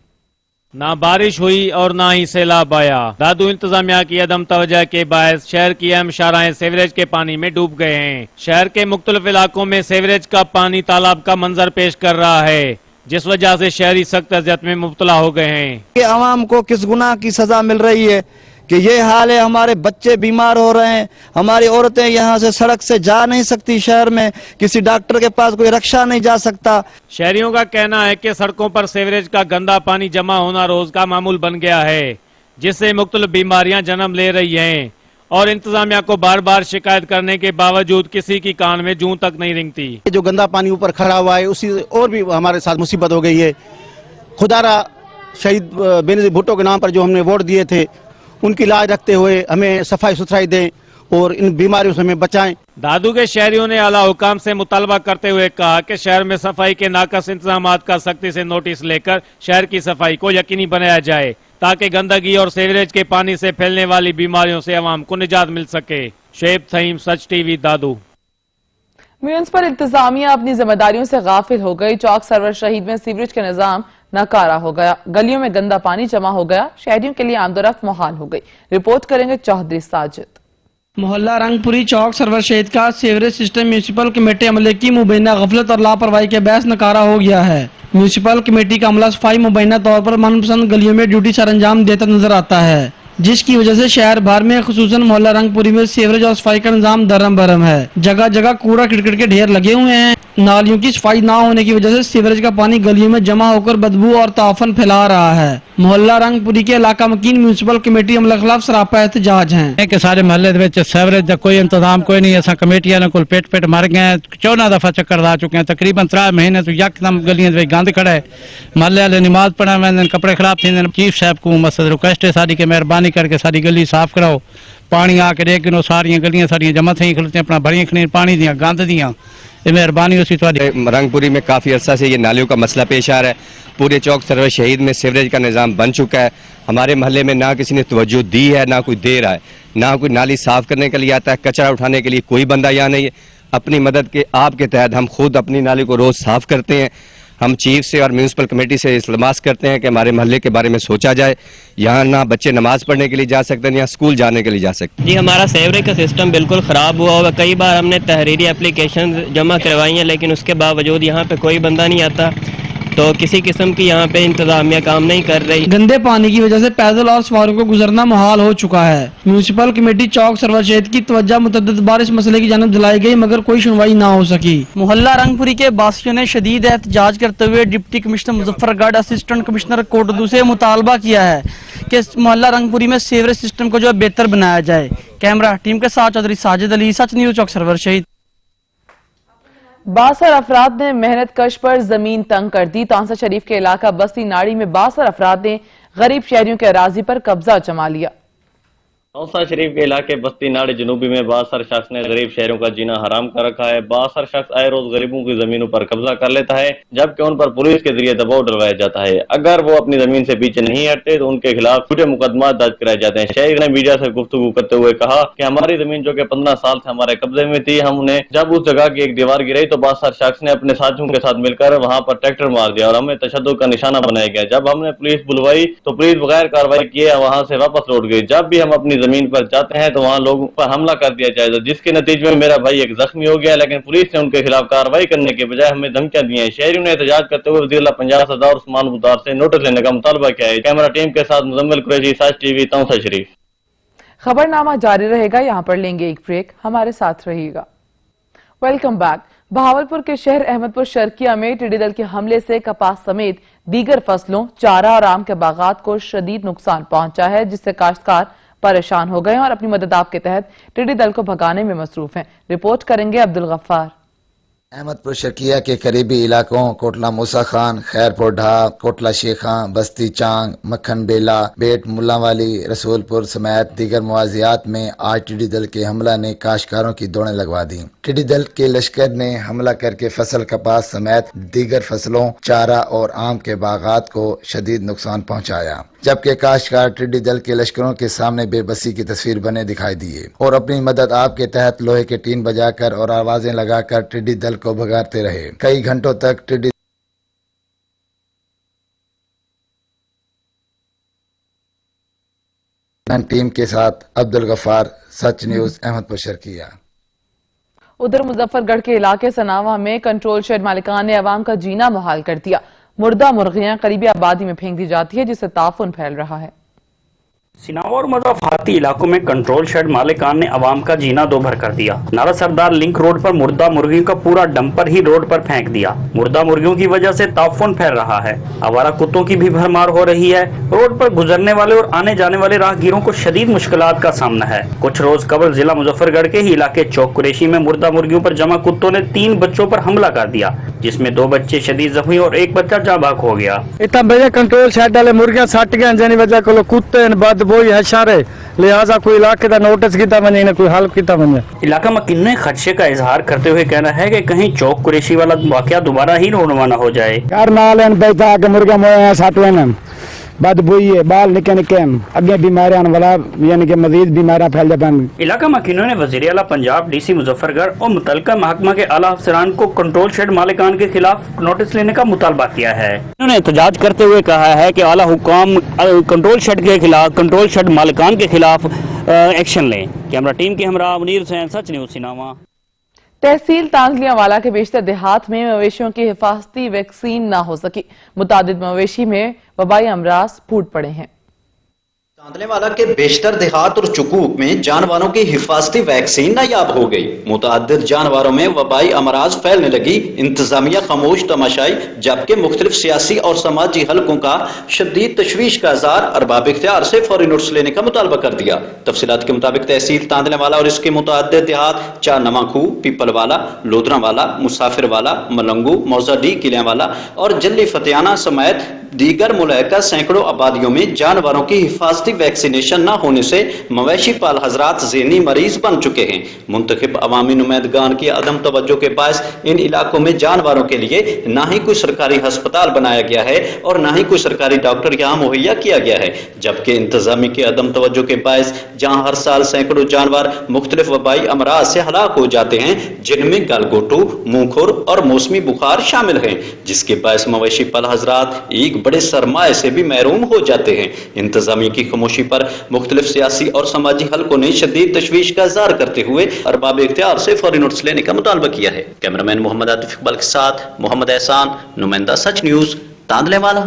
ना बारिश हुई और ना ही सैलाब आया, दादू इंतजामिया की अदम तवज्जो के बायस शहर की अहम शाहराहें सीवरेज के पानी में डूब गए हैं। शहर के मुख्तलिफ इलाकों में सीवरेज का पानी तालाब का मंजर पेश कर रहा है, जिस वजह से शहरी सख्त अज़ियत में मुब्तला हो गए हैं। आवाम को किस गुनाह की सजा मिल रही है कि ये हाल है, हमारे बच्चे बीमार हो रहे हैं, हमारी औरतें यहाँ से सड़क से जा नहीं सकती, शहर में किसी डॉक्टर के पास कोई रक्षा नहीं जा सकता। शहरियों का कहना है कि सड़कों पर सीवरेज का गंदा पानी जमा होना रोज का मामूल बन गया है, जिससे मुख्तलिफ बीमारियां जन्म ले रही हैं और इंतजामिया को बार बार शिकायत करने के बावजूद किसी की कान में जूं तक नहीं रिंगती। जो गंदा पानी ऊपर खड़ा हुआ है उसी और भी हमारे साथ मुसीबत हो गई है। खुदारा शहीद बेनज़ीर भुट्टो के नाम पर जो हमने वोट दिए थे उनकी लाज रखते हुए हमें सफाई सुथराई दें और इन बीमारियों से हमें बचाएं। दादू के शहरियों ने आला हुकाम से मुतालबा करते हुए कहा कि शहर में सफाई के नाकस इंतजामात का सख्ती से नोटिस लेकर शहर की सफाई को यकीनी बनाया जाए, ताकि गंदगी और सीवरेज के पानी से फैलने वाली बीमारियों से अवाम को निजात मिल सके। शुएब थईम, सच टीवी, दादू। म्यूनिसिपल इंतजामिया अपनी जिम्मेदारियों से गाफिल हो गई। चौक सरवर शहीद में सीवरेज का निजाम नाकारा हो गया, गलियों में गंदा पानी जमा हो गया, शहरियों के लिए आमदोरफ्त मुहाल हो गई। रिपोर्ट करेंगे चौधरी साजिद। मोहल्ला रंगपुरी चौक सरवर शहीद का सीवरेज सिस्टम म्यूनिसिपल कमेटी अमले की मुबैना गफलत और लापरवाही के बहस नकारा हो गया है। म्यूनिसिपल कमेटी का अमला सफाई मुबैना तौर पर मनपसंद गलियों में ड्यूटी सर अंजाम देता नजर आता है, जिसकी वजह से शहर भर में खुसूसन मोहल्ला रंगपुरी में सीवरेज और सफाई का निजाम दरम बरम है। जगह जगह कूड़ा किटकिट के ढेर लगे हुए हैं। नालियों की सफाई ना होने की वजह से सीवरेज का पानी गलियों में जमा होकर बदबू और ताफन फैला रहा है। मोहल्ला रंगपुरी के इलाका मकीन म्यूनिसिपल कमेटी अमले खिलाफ सरापा एहतजाज हैं कि सारे महल्ले विच सीवरेज का कोई इंतजाम कोई नहीं। असा कमेटियां ने कोल पेट मर गए, 14 दफा चक्कर ला चुके हैं, तकरीबन 3 महीने तो यकदम गलियों में गंद खड़ा है। महल्ले वाले नमाज पढ़ा वेंदे, कपड़े खराब थी। चीफ साहब को मसद रिक्वेस्ट है सारी कि मेहरबानी करके सारी गली साफ कराओ। पानी आके देख नो सारियां गलियां सारियां जमा थी खड़ोती अपना भरियां खड़ी पानी दियां गंद दियां। मेहरबानी उसी रंगपुरी में काफ़ी अरसा से ये नालियों का मसला पेश आ रहा है। पूरे चौक सरवर शहीद में सीवरेज का निज़ाम बन चुका है। हमारे महल्ले में ना किसी ने तवज्जो दी है, ना कोई दे रहा है, ना कोई नाली साफ करने के लिए आता है, कचरा उठाने के लिए कोई बंदा यहाँ नहीं है। अपनी मदद के आपके तहत हम खुद अपनी नाली को रोज़ साफ करते हैं। हम चीफ से और म्यूनिसिपल कमेटी से इल्तमास करते हैं कि हमारे महल्ले के बारे में सोचा जाए। यहाँ ना बच्चे नमाज पढ़ने के लिए जा सकते हैं, या स्कूल जाने के लिए जा सकते हैं। जी, हमारा सीवरेज का सिस्टम बिल्कुल ख़राब हुआ हुआ। कई बार हमने तहरीरी एप्लीकेशन जमा करवाई हैं, लेकिन उसके बावजूद यहाँ पे कोई बंदा नहीं आता, तो किसी किस्म की यहाँ पे इंतजामिया काम नहीं कर रही। गंदे पानी की वजह से पैदल और सवारों को गुजरना मुहाल हो चुका है। म्यूनिसिपल कमेटी चौक सरवर शहीद की तवज्जो मुतअद्दिद बार इस मसले की जानिब दिलाई गई, मगर कोई सुनवाई ना हो सकी। मोहल्ला रंगपुरी के बासियों ने शदीद एहतजाज करते हुए deputy commissioner Muzaffargarh, assistant commissioner Kot Addu से मुतालबा किया है कि मोहल्ला रंगपुरी में सीवरेज सिस्टम को जो है बेहतर बनाया जाए। कैमरा टीम के साथ चौधरी साजिद अली, सच न्यूज, चौक सरवर शहीद। 62 अफराद ने मेहनत कश पर जमीन तंग कर दी। तौंसा शरीफ के इलाका बस्ती नाड़ी में 62 अफराद ने गरीब शहरियों के अराजी पर कब्जा जमा लिया। तौंसा शरीफ के इलाके बस्ती नाड़ी जनूबी में 62 शख्स ने गरीब शहरों का जीना हराम कर रखा है। 62 शख्स आए रोज गरीबों की जमीनों पर कब्जा कर लेता है, जबकि उन पर पुलिस के जरिए दबाव डलवाया जाता है। अगर वो अपनी जमीन से पीछे नहीं हटते तो उनके खिलाफ झूठे मुकदमा दर्ज कराए जाते हैं। शहरी ने मीडिया से गुफ्तगू करते हुए कहा कि हमारी जमीन जो कि 15 साल से हमारे कब्जे में थी, हमने जब उस जगह की एक दीवार गिराई तो 62 शख्स ने अपने साथियों के साथ मिलकर वहां पर ट्रैक्टर मार दिया और हमें तशद्दुद का निशाना बनाया गया। जब हमने पुलिस बुलवाई तो पुलिस बगैर कार्रवाई किए वहां से वापस लौट गई। जब भी हम अपनी जमीन पर जाते हैं तो वहाँ लोगों पर हमला कर दिया जाएगा, जिसके नतीजे में मेरा भाई एक जख्मी हो गया, लेकिन पुलिस ने उनके खिलाफ कार्रवाई करने के बजाय हमें धमकियां दी हैं। शहरियों ने एहतजाज करते हुए वज़ीर पंजाब सरदार उस्मान बुदार से नोटिस लेने का मुतालबा किया है। कैमरा टीम के साथ मुजम्मिल कुरैशी, साज टीवी, तौंसा शरीफ। खबरनामा जारी रहेगा, यहाँ पर लेंगे एक ब्रेक, हमारे साथ रहिएगा। Welcome back. बहावलपुर के शहर अहमदपुर शर्किया में टिड्डी दल के हमले से कपास समेत दीगर फसलों, चारा और आम के बागात को शदीद नुकसान पहुंचा है, जिससे काश्तकार परेशान हो गए और अपनी मदद आप के तहत टिड्डी दल को भगाने में मसरूफ हैं। रिपोर्ट करेंगे अब्दुल गफ्फार। अहमदपुर शर्किया के करीबी इलाकों कोटला मूसा खान, खैरपुर ढाब, कोटला शेखा, बस्ती चांग, मक्खन बेला, बेट मुल्लावाली, रसूलपुर समेत दीगर मुआजियात में आज टिड्डी दल के हमला ने काश्तकारों की दौड़ें लगवा दी। टिड्डी दल के लश्कर ने हमला करके फसल कपास समेत दीगर फसलों, चारा और आम के बागात को शदीद नुकसान पहुँचाया, जबकि काश्तकार टिड्डी दल के लश्करों के सामने बेबसी की तस्वीर बने दिखाई दिए और अपनी मदद आप के तहत लोहे के टीन बजाकर और आवाजें लगाकर टिड्डी दल को भगाते रहे। कई घंटों तक टिड्डी टीम के साथ अब्दुल गफ्फार, सच न्यूज, अहमदपुर शर्किया। उधर मुजफ्फरगढ़ के इलाके सनावा में कंट्रोल शेड मालिकान ने अवाम का जीना मुहाल कर दिया। मुर्दा मुर्गियां करीबी आबादी में फेंक दी जाती है, जिससे ताफुन फैल रहा है। सिनावा और मजाफाती इलाकों में कंट्रोल शेड मालिकान ने अवाम का जीना दो भर कर दिया। नारा सरदार लिंक रोड पर मुर्दा मुर्गियों का पूरा डंपर ही रोड पर फेंक दिया। मुर्दा मुर्गियों की वजह से ताफुन फैल रहा है। आवारा कुत्तों की भी भरमार हो रही है। रोड पर गुजरने वाले और आने जाने वाले राहगीरों को शदीद मुश्किलात का सामना है। कुछ रोज कबल जिला मुजफ्फरगढ़ के ही इलाके चौक कुरैशी में मुर्दा मुर्गियों पर जमा कुत्तों ने 3 बच्चों पर हमला कर दिया, जिसमें 2 बच्चे शदीद जख्मी और 1 बच्चा जाबाक हो गया। इतना भैया कंट्रोल शेड वाले मुर्गियां सट गए, जिन वजह को कुत्ते बदबोई है सारे, लिहाजा कोई इलाके का नोटिस किया बने ना कोई हल किया बने। इलाका मकीन ने खदशे का इजहार करते हुए कहना है कि कहीं चौक कुरैशी वाला वाकया दोबारा ही रोनवाना हो जाए। यार नाल बेचा के मुर्गा मोया सट लेना बदबोई है, बाल निके निके अगे बीमारियां वाला यानी कि मजीद बीमारियां फैल जाती। इलाका मकीनों ने वज़ीर आला पंजाब, डीसी मुजफ्फरगढ़ और मुतलका महकमा के आला अफसरान को कंट्रोल शेड मालिकान के खिलाफ नोटिस लेने का मुतालबा किया है। उन्होंने एहतजाज करते हुए कहा है कि आला हुकाम कंट्रोल शेड के खिलाफ, कंट्रोल शेड मालिकान के खिलाफ एक्शन लें। कैमरा टीम के हमरा मुनीर हुसैन, सच न्यूज़ सिनावा। तहसील तांजलियांवाला के बेशतर देहात में मवेशियों की हिफाजती वैक्सीन न हो सकी। मुतादिद मवेशी में वबाई अमराज फूट पड़े हैं। तांदलेवाला के बेशतर देहात और चुकूक में जानवरों की हिफाजती वैक्सीन नायाब हो गई। मुतअद्दिद जानवरों में वबाई अमराज फैलने लगी। इंतजामिया खामोश तमाशाई, जबकि मुख्तलिफ सियासी और समाजी हलकों का शदीद तशवीश का इज़हार अरबाब इख्तियार से फौरी नोटिस लेने का मुतालबा कर दिया। तफसीलात के मुताबिक तहसील तांदलेवाला और इसके मुतअद्दिद देहात चार नवाखू, पीपलवाला, लोधरावाला, मुसाफिरवाला, मलंगू, मौजाडी, किलियांवाला और जल्ली फतेहाना समेत दीगर मुलाका सैकड़ों आबादियों में जानवरों की हिफाजती वैक्सीनेशन न होने से मवेशी पाल हजरात ज़हनी मरीज बन चुके हैं। मुंतखब अवामी नुमाइंदगान की अदम तवज्जो के बायस इन इलाकों में जानवरों के लिए ना ही कोई सरकारी हस्पताल बनाया गया है और ना ही कोई सरकारी डॉक्टर यहाँ मुहैया किया गया है, जबकि इंतजामी के अदम तवज्जो के बायस जहाँ हर साल सैकड़ों जानवर मुख्तलिफ वबाई अमराज से हलाक हो जाते हैं, जिनमें गलगोटू, मुंहखुर और मौसमी बुखार शामिल हैं, जिसके बायस मवेशी पाल हजरात एक बड़े सरमाए से भी महरूम हो जाते हैं। इंतजामी की खामोशी पर मुख्तलिफ सियासी और समाजी हलकों ने शदीद तशवीश का इज़हार करते हुए अरबाब इख्तियार से फौरी नोटिस लेने का मुतालबा किया है। कैमरामैन मोहम्मद आतिफ इकबाल के साथ मोहम्मद एहसान, नुमाइंदा सच न्यूज, तांदलेवाला।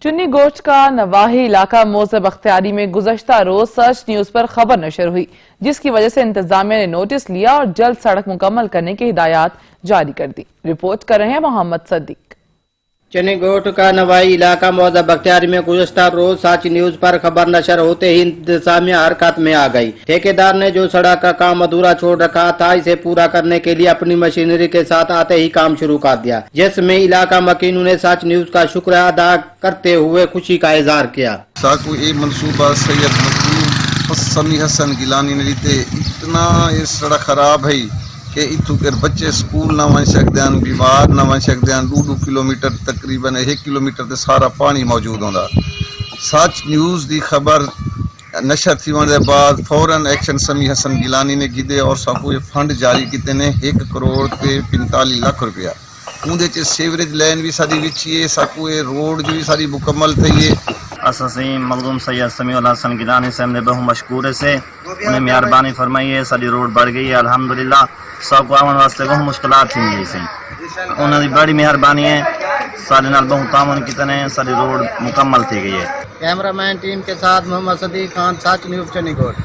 चुन्नी गोश्त का नवाही इलाका मोज़ब अख्तियारी में गुज़श्ता रोज सच न्यूज पर खबर नशर हुई, जिसकी वजह से इंतजामिया ने नोटिस लिया और जल्द सड़क मुकम्मल करने की हिदायत जारी कर दी। रिपोर्ट कर रहे हैं मोहम्मद सद्दीक। चन्नीगोट का नवाई इलाका मौजब बख्तियारी में गुज़श्ता रोज साच न्यूज पर खबर नशर होते ही इंतजामिया हरकत में आ गई। ठेकेदार ने जो सड़क का काम अधूरा छोड़ रखा था, इसे पूरा करने के लिए अपनी मशीनरी के साथ आते ही काम शुरू कर दिया, जिसमें इलाका मकीनों ने सच न्यूज का शुक्र अदा करते हुए खुशी का इजहार किया। साकू ए मंसूबा सैयद समी हसन गिलानी ने लीते इतना ये सड़क खराब है कि इतू कर बच्चे स्कूल ना वन सकते, बीमार ना वन सकते। 2-2 किलोमीटर तकरीबन 1 किलोमीटर ते सारा पानी मौजूद होंदा। सच न्यूज़ दी खबर नशर थी वन बाद फौरन एक्शन समी हसन गिलानी ने कीते और साकू ये फंड जारी किते ने 1 करोड़ ते 45 लाख रुपया। उनदे च सीवरेज लाइन भी सारी विची है, साकू ये रोड भी सारी मुकम्मल थी है। अससी मखदूम सैयद समीउल हसन गिलानी से हमने बहु मशकूर से उन्हें मेहरबानी फरमाई है, सारी रोड बढ़ गई है अल्हम्दुलिल्लाह। सब आवन वास्ते बहुत मुश्किलात थी गई से उन्होंने बड़ी मेहरबानी है, सारे नाल बहुत तावन कितने सारी रोड मुकम्मल थी गई है। कैमरामैन टीम के साथ मोहम्मद सदीक खान, सच न्यूज चन्नीगढ़।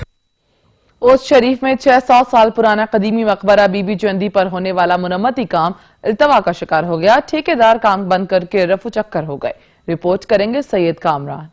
ओस शरीफ में 600 साल पुराना कदीमी मकबरा बीबी चंदी पर होने वाला मुरम्मती काम इल्तवा का शिकार हो गया। ठेकेदार काम बंद करके रफू चक्कर हो गए। रिपोर्ट करेंगे सैयद कामरान।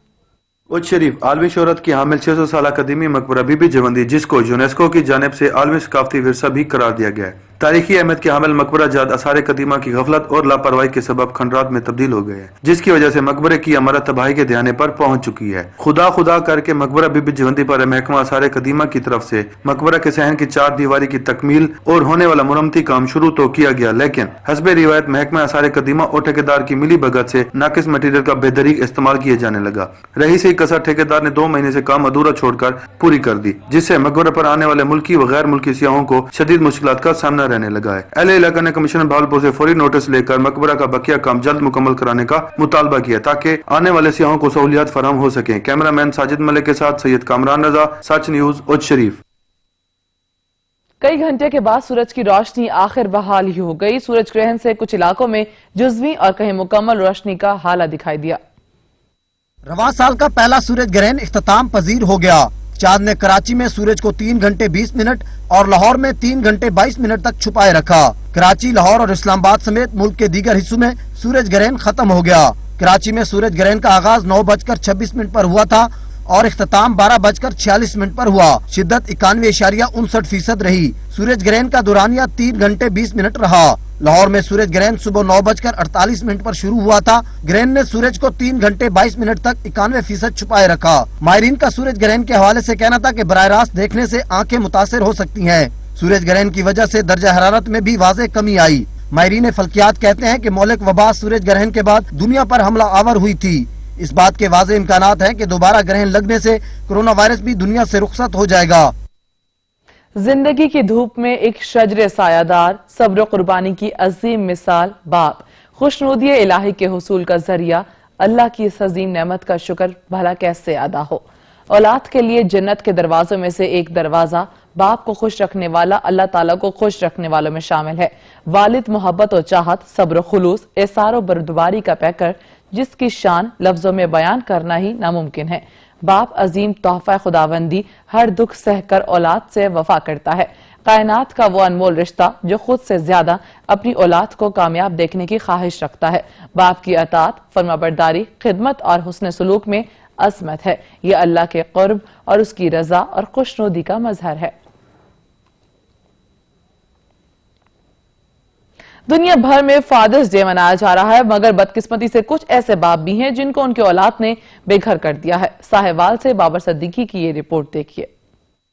उज शरीफ आलमी शोहरत की हामिल 600 साल कदीमी मकबरा बीबी जवंदी, जिसको यूनेस्को की जानिब से आलमी सकाफती विरसा भी करार दिया गया है। तारीखी अहमियत के हामिल मकबरा जाद आसार कदीमा की गफलत और लापरवाही के सबब खंडरात में तब्दील हो गए हैं, जिसकी वजह से मकबरे की अमरत तबाही के ध्यान पर पहुंच चुकी है। खुदा खुदा करके मकबरा बीबी जीवंती पर महकमा आसार कदीमा की तरफ से मकबरा के सहन की 4 दीवारी की तकमील और होने वाला मुरम्मती काम शुरू तो किया गया, लेकिन हस्बे रिवायत महकमा आसार कदीमा और ठेकेदार की मिली भगत से नाकिस मटीरियल का बेदरीक इस्तेमाल किया जाने लगा। रही सही कसर ठेकेदार ने 2 महीने से काम अधूरा छोड़कर पूरी कर दी, जिससे मकबरे पर आने वाले मुल्की व गैर मुल्की सियाहों को शदीद मुश्किलात का सामना रहने लगा है। अहले इलाका ने कमिश्नर भावलपुर से फौरी नोटिस लेकर मकबरा का बकिया काम जल्द मुकम्मल कराने का मुतालबा किया, ताकि आने वाले सियाहों को सहूलियात फराहम हो सके। कैमरामैन साजिद मलिक के साथ सैयद कामरान रजा, सच न्यूज, उच्च शरीफ। कई घंटे के बाद सूरज की रोशनी आखिर बहाल ही हो गई। सूरज ग्रहण से कुछ इलाकों में जुज़वी और कहीं मुकम्मल रोशनी का हाला दिखाई दिया। रवां साल का पहला सूरज ग्रहण इख्तिताम पजीर हो गया। चांद ने कराची में सूरज को 3 घंटे 20 मिनट और लाहौर में 3 घंटे 22 मिनट तक छुपाए रखा। कराची, लाहौर और इस्लामाबाद समेत मुल्क के दीगर हिस्सों में सूरज ग्रहण खत्म हो गया। कराची में सूरज ग्रहण का आगाज 9:26 पर हुआ था और इख्तिताम 12:46 पर हुआ। शिद्दत 91.59% रही। सूरज ग्रहण का दुरानिया 3 घंटे 20 मिनट रहा। लाहौर में सूरज ग्रहण सुबह 9:48 पर शुरू हुआ था। ग्रहण ने सूरज को 3 घंटे 22 मिनट तक 91% छुपाए रखा। माहिरीन का सूरज ग्रहण के हवाले से कहना था कि बराह रास्त देखने से आंखें मुतासिर हो सकती हैं। सूरज ग्रहण की वजह से दर्जा हरारत में भी वाज़ेह कमी आई। माहिरीन फल्कियात कहते हैं कि मौलिक वबा सूरज ग्रहण के बाद दुनिया पर हमला आवर हुई थी। इस बात के वाज़ेह इम्कानात हैं कि दोबारा ग्रहण लगने से कोरोना वायरस भी दुनिया से रुखसत हो जाएगा। जिंदगी की धूप में एक शजरे सायादार, सब्र कुर्बानी की अजीम मिसाल बाप, खुशनुदी इलाही के हुसूल का जरिया, अल्लाह की इस अजीम नेमत का शुक्र भला कैसे अदा हो। औलाद के लिए जन्नत के दरवाजों में से एक दरवाजा बाप को खुश रखने वाला अल्लाह ताला को खुश रखने वालों में शामिल है। वालिद मोहब्बत और चाहत, सब्र खुलूस, एसार और बर्दबारी का पैकर, जिसकी शान लफ्जों में बयान करना ही नामुमकिन है। बाप अजीम तोहफा खुदावंदी हर दुख सहकर औलाद से वफा करता है। कायनात का वो अनमोल रिश्ता जो खुद से ज्यादा अपनी औलाद को कामयाब देखने की ख्वाहिश रखता है। बाप की अतात, फरमाबरदारी, खिदमत और हुस्न सलूक में अजमत है। ये अल्लाह के क़ुर्ब और उसकी रजा और खुशनुदी का मजहर है। दुनिया भर में फादर्स डे मनाया जा रहा है, मगर बदकिस्मती से कुछ ऐसे बाप भी हैं जिनको उनके औलाद ने बेघर कर दिया है। साहिवाल से बाबर सिद्दीकी की ये रिपोर्ट देखिए।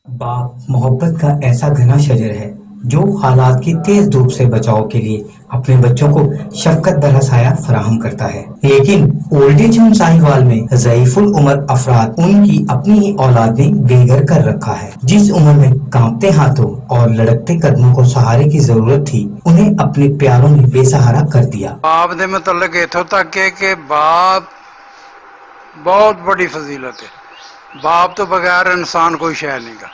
बाप मोहब्बत का ऐसा घना शजर है जो हालात की तेज धूप से बचाव के लिए अपने बच्चों को शफकत भरा साया फराहम करता है। लेकिन ओल्ड एज होम साहिवाल में ज़ईफुल उम्र अफराद उनकी अपनी ही औलाद ने बेघर कर रखा है। जिस उम्र में कांपते हाथों और लड़कते कदमों को सहारे की जरूरत थी, उन्हें अपने प्यारों ने बेसहारा कर दिया। बाप दे मतलब इथों तक है कि बाप बहुत बड़ी फजीलत है। बाप तो बगैर इंसान कोई शय नहीं का,